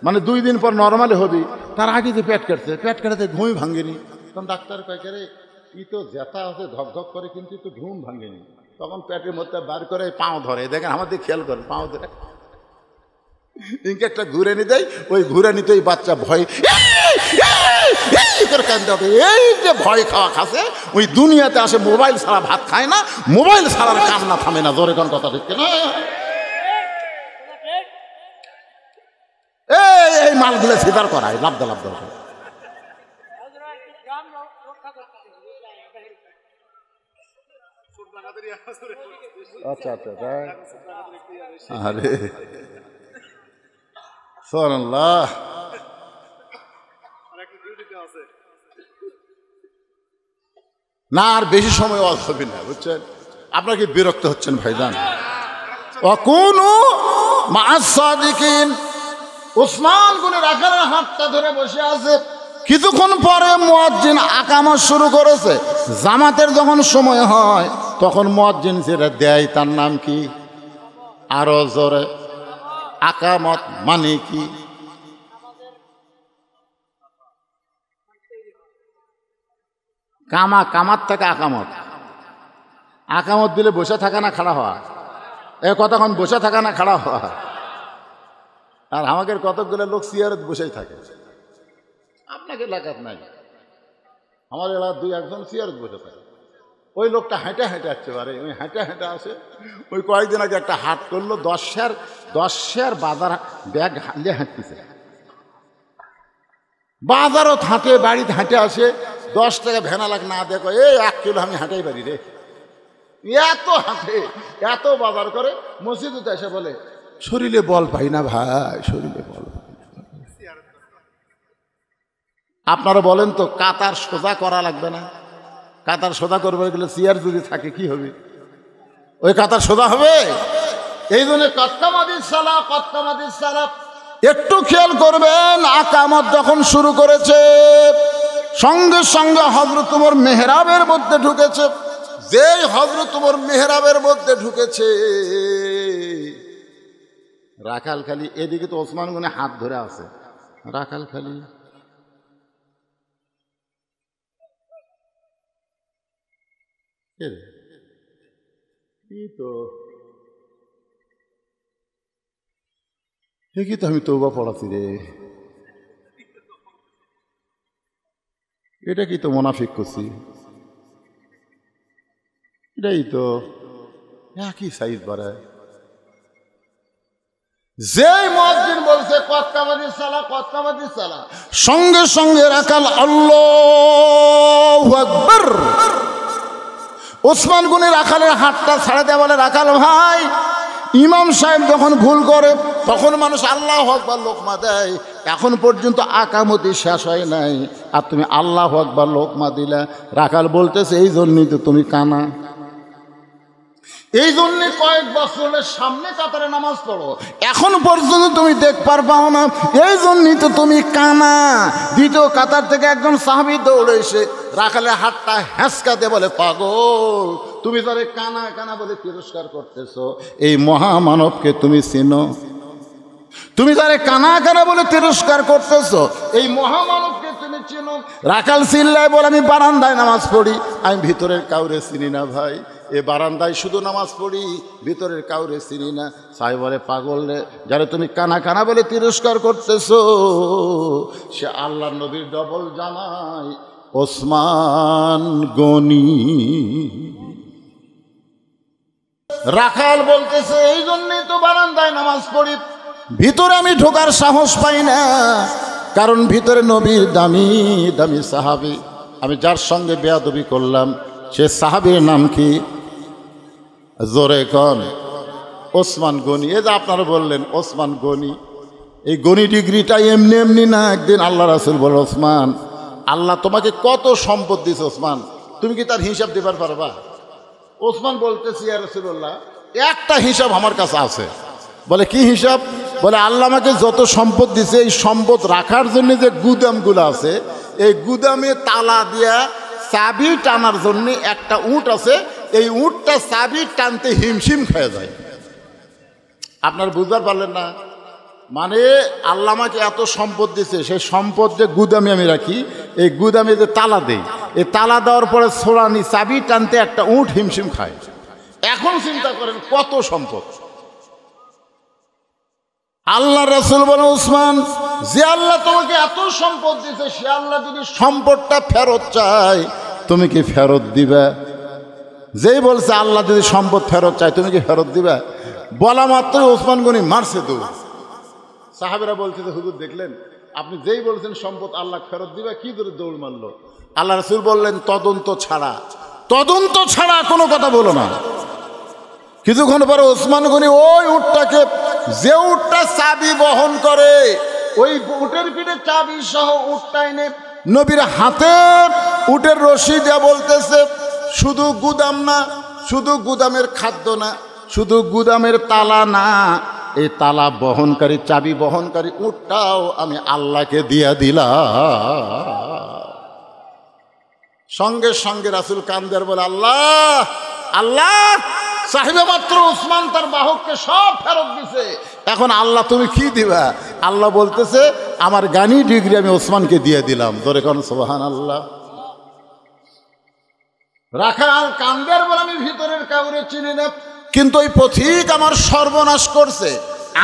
মানে 2 দিন পর নর্মালি হবি, তার আগে যে পেট কাটছে, পেট কাটাতে ঘুমই ভাঙ্গেনি। তখন ডাক্তার কয় রে ই তো জ্যাতা আছে ধকধক করে কিন্তু তো ঘুম ভাঙ্গেনি, তখন পেটের মধ্যে বার করে পাও ধরে, দেখেন আমাদের খেয়াল করেন পাও ধরে ইনকে একটা ঘুরানি দেয়, ওই ঘুরানিতে ওই বাচ্চা ভয় এই যে ভয় খাওয়া খাসে, ওই দুনিয়াতে আসে মোবাইল ছাড়া ভাত খায় না, মোবাইল ছাড়ার কান্না থামে না, জোরে কোন কথা ঠিক না? এই মালগুলো সিজার করায় লাভদা লাভদা। আচ্ছা আচ্ছা, আরে সুবহানাল্লাহ। না আর বেশি সময় হবে না, বুঝছেন, আপনারা কি বিরক্ত হচ্ছেন ভাইজান? ওয়াকুনু মা'আস সাদিকিন। উসমান গনি রাখালের হাতটা ধরে বসে আছে, কিছুক্ষণ পরে মুয়াজ্জিন আকামত শুরু করেছে। জামাতের যখন সময় হয় তখন মুয়াজ্জিন যেটা দেয় তার নাম কি? আরো জোরে, আকামত মানে কি? কামাত থেকে আকামত। আকামত দিলে বসে থাকা না খাড়া হওয়া, এ কতক্ষণ বসে থাকা না খাড়া হওয়া। আর আমাদের কতগুলো লোক চেয়ারত বসেই থাকে, আপনাকে এলাকাত নাই, আমার এলাকার 2-1জন চেয়ারত বসে থাকে। ওই লোকটা হেঁটে হেঁটে আসতে পারে, ওই হেঁটে হেঁটে আসে। ওই কয়েকদিন আগে একটা হাট করলো, 10 শেয়ার বাজার ব্যাগ হাঁটলে হাঁটতেছে, বাজারও হাঁটে, বাড়িতে হাঁটে আসে, 10 টাকা ভেনা লাগ না দেখো, এই 1 কিলো আমি হাঁটাই পারি রে, এত হাঁটে, এত বাজার করে। মসজিদে এসে বলে শরীরে বল পাই না ভাই, শরীরে বল। আপনারা বলেন তো কাতার সোজা করা লাগবে না? কাতার সোজা করবে গেলে চেয়ার যদি থাকে কি হবে? ওই কাতার সোজা হবে? এই জন্য কত্তামাদিস সালাহ একটু খেয়াল করবেন। আকামত যখন শুরু করেছে সঙ্গে সঙ্গে হযরত ওমর মেহরাবের মধ্যে ঢুকেছে। যেই হযরত ওমর মেহরাবের মধ্যে ঢুকেছে, রাখাল খালি এদিকে তো ওসমান গনি হাত ধরে আছে, রাখাল খালি কি তো আমি তওবা পড়াছি রে, এটা কি তো মুনাফিক করছি, এটাই তো একই সাইজ বাড়ায়। যেই মুয়াজ্জিন বলছে কত্তামাদিস সালাহ, সঙ্গে সঙ্গে রাখাল আল্লাহু আকবার। ওসমান গনি রাখালের হাতটা ছাড়া দেয়, বলে রাখাল ভাই, ইমাম সাহেব যখন ভুল করে তখন মানুষ আল্লাহু আকবার লোকমা দেয়, এখন পর্যন্ত আকামতি শেষ হয় নাই আর তুমি আল্লাহু আকবার লোকমা দিলা। রাখাল বলতেছে এই জন্যই তো তুমি কানা, এই জন্যে কয়েক বছরের সামনে কাতারে নামাজ পড়ো, এখন পর্যন্ত তুমি দেখবার পাও না, এই জন্যই তো তুমি কানা। দ্বিতীয় কাতার থেকে একজন সাহাবী দৌড়ে এসে রাখালের হাতটা হ্যাঁচকা দিয়ে বলে, পাগল, তুমি তারে কানা কানা বলে তিরস্কার করতেছো, এই মহামানবকে তুমি চিনো? তুমি তারে কানা কানা বলে তিরস্কার করতেছো, এই মহামানবকে তুমি চিনো? রাখাল চিল্লায় বলে আমি বারান্দায় নামাজ পড়ি, আমি ভিতরের কাউরে চিনি না ভাই, এ বারান্দায় শুধু নামাজ পড়ি, ভিতরের কাউরে চিনি না। সাই বলে পাগল রে, যারা তুমি কানা কানা বলে তিরস্কার করতেছো, সে আল্লাহ নবীর ডবল জামাই ওসমান গনি। রাখাল বলতেছে এই জন্যই তো বারান্দায় নামাজ পড়ি, ভিতরে আমি ঢোকার সাহস পাই না, কারণ ভিতরে নবীর দামি দামি সাহাবী। আমি যার সঙ্গে বেয়াদবি করলাম সে সাহাবীর নাম কি? জোরে কন। ওসমান গনি। এই যে আপনারা বললেন ওসমান গনি, এই গনি ডিগ্রিটা এমনি এমনি না। একদিন আল্লাহ রাসূল বলে, ওসমান আল্লাহ তোমাকে কত সম্পদ দিছে ওসমান, তুমি কি তার হিসাব দিবার পারবা? ওসমান বলতেছি ইয়া রাসূলুল্লাহ, একটা হিসাব আমার কাছে আছে। বলে কি হিসাব? বলে আল্লাহ আমাকে যত সম্পদ দিছে, এই সম্পদ রাখার জন্য যে গুদামগুলো আছে, এই গুদামে তালা দিয়া চাবি টানার জন্য একটা উট আছে, এই উটটা চাবি টানতে হিমশিম খেয়ে যায়। আপনার বুঝতে পারলেন না? মানে আল্লাহ আমাকে এত সম্পদ দিছে, সেই সম্পদ যে গুদামে আমি রাখি, এই গুদামে যে তালা দেই, এই তালা দেওয়ার পরে ছোড়ানি চাবি টানতে একটা উট হিমশিম খায়। এখন চিন্তা করেন কত সম্পদ। আল্লাহ রাসূল বলেন, ওসমান যে আল্লাহ তোমাকে এত সম্পদ দিছে, সে আল্লাহ যদি সম্পদটা ফেরত চায়, তুমি কি ফেরত দিবা? যেই বলছে আল্লাহ যদি সম্পদ ফেরত চায়, তুমি কি ফেরত দিবা? বলা মাত্রই ওসমান গনি মারছে দৌড়। সাহাবেরা বলছে যে হুজুর দেখলেন, আপনি যেই বলছেন সম্পদ আল্লাহ ফেরত দিবা, কি ধরে দৌড় মারলো? আল্লাহ রাসূল বললেন, তদন্ত ছাড়া কোনো কথা বলো না। কিছুক্ষণ পরে ওসমান গনি ওই উটটাকে, যে উটটা চাবি বহন করে, ওই উটের পিঠে চাবি সহ উটটা এনে নবীর হাতে উটের রশি দেয়া বলতেছে, শুধু গুদাম না, শুধু গুদামের খাদ্য না, শুধু গুদামের তালা না, এই তালা বহনকারী চাবি বহনকারী উটটাও আমি আল্লাহকে দিয়া দিলাম। সঙ্গে সঙ্গে রাসূল কান্দের বলে, আল্লাহ আল্লাহ, সাহেবে মাত্র ওসমান তার বাহককে সব ফেরত দিছে, এখন আল্লাহ তুমি কি দিবা? আল্লাহ বলতেছে আমার গানি ডিগ্রি আমি ওসমানকে দিয়ে দিলাম। ধরে কোন সুবহানাল্লাহ। রাখাল কান্দের বলে আমি ভিতরের কাউরে চিনি না, কিন্তু ওই পথিক আমার সর্বনাশ করছে।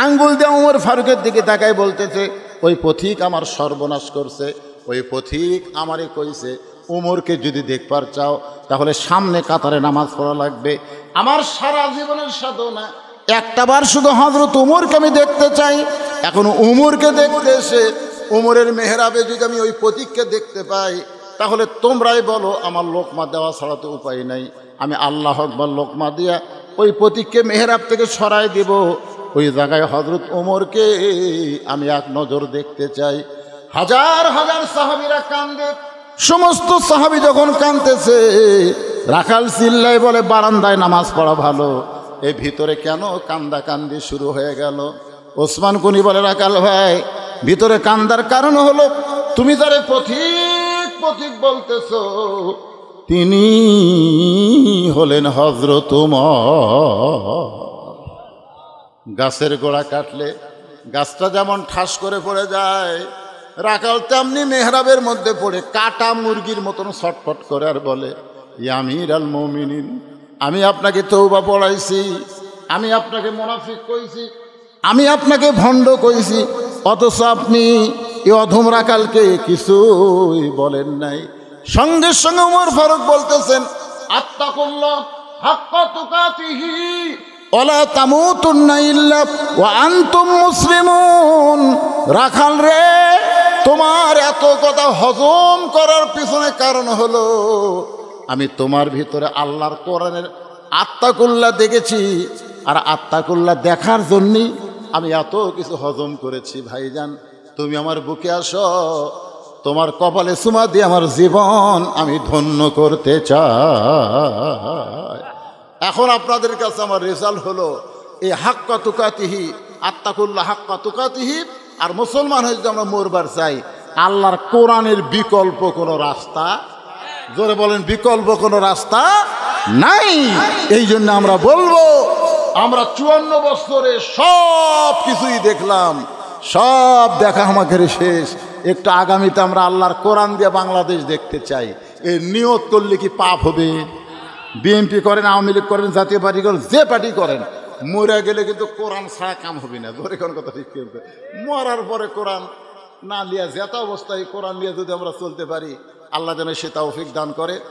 আঙ্গুল দিয়ে ওমর ফারুকের দিকে তাকায় বলতেছে, ওই পথিক আমার সর্বনাশ করছে, ওই পথিক আমারে কইছে উমরকে যদি দেখবার চাও তাহলে সামনে কাতারে নামাজ পড়া লাগবে। আমার সারা জীবনের সাধনা একটাবার শুধু হযরত উমরকে আমি দেখতে চাই। এখন উমরকে দেখতে এসে উমরের মেহরাবে যদি আমি ওই পথিককে দেখতে পাই, তাহলে তোমরাই বলো আমার লোকমা দেওয়া ছাড়া তো উপায় নাই। আমি আল্লাহু আকবার লোকমা দিয়া ওই পথিককে মেহরাব থেকে সরাই দেব। ওই জায়গায় হযরত উমরকে আমি এক নজর দেখতে চাই। হাজার হাজার সাহাবীরা কান্দে। সমস্ত সাহাবী যখন কাঁদতেছে, রাখাল চিল্লায় বলে বারান্দায় নামাজ পড়া ভালো, এই ভিতরে কেন কান্দাকান্দি শুরু হয়ে গেল? ওসমান গনি বলে, রাখাল ভাই, ভিতরে কান্দার কারণ হলো তুমি যারে পথিক পথিক বলতেছো, তিনি হলেন হযরত ওমর। গাছের গোড়া কাটলে গাছটা যেমন ঠাস করে পড়ে যায়, রাখাল তেমনি মেহরাবের মধ্যে পড়ে কাটা মুরগির মতন ছটফট করে আর বলে, ইয়া আমির আল মুমিনিন, আমি আপনাকে তওবা পড়াইছি, আমি আপনাকে মুনাফিক কইছি, আমি আপনাকে ভণ্ড কইছি, অথচ আপনি এই অধম রাখালকে কিছুই বলেন নাই। সঙ্গে সঙ্গে ওমর ফারুক বলতেছেন, আত্তাকুল্লাহ হাক্কা তুকাতিহি ওয়ালা তামুতুন্না ইল্লা ওয়া আনতুম মুসলিমুন। রাখাল রে, তোমার এত কথা হজম করার পিছনে কারণ হলো আমি তোমার ভিতরে আল্লাহর কোরআনের আত্তাকুল্লাহ দেখেছি, আর আত্তাকুল্লাহ দেখার জন্যই আমি এত কিছু হজম করেছি। ভাইজান, তুমি আমার বুকে আসো, তোমার কপালে চুমা দিয়ে আমার জীবন আমি ধন্য করতে চাই। এখন আপনাদের কাছে আমার রেজাল্ট হলো এই হাক্কা তুকাতিহি, আত্তাকুল্লাহ হাক্কা তুকাতিহি। আর মুসলমান হয়ে যদি আমরা মরবার চাই, আল্লাহর কোরআনের বিকল্প কোনো রাস্তা, জোরে বলেন, বিকল্প কোনো রাস্তা নাই। এই জন্য আমরা বলবো, আমরা 54 বছরে সব কিছুই দেখলাম, সব দেখা আমাদের শেষ। একটু আগামীতে আমরা আল্লাহর কোরআন দিয়ে বাংলাদেশ দেখতে চাই। এই নিয়ত করলে কি পাপ হবে? বিএনপি করেন, আওয়ামী লীগ করেন, জাতীয় পার্টি করেন, যে পার্টি করেন, মরে গেলে কিন্তু কোরআন ছাড়া কাম হবে না। ধরে কোন কথা ঠিক করবে, মরার পরে কোরআন না লিয়া যেটা অবস্থায় কোরআন নিয়ে যদি আমরা চলতে পারি, আল্লাহ যেন সে তৌফিক দান করে।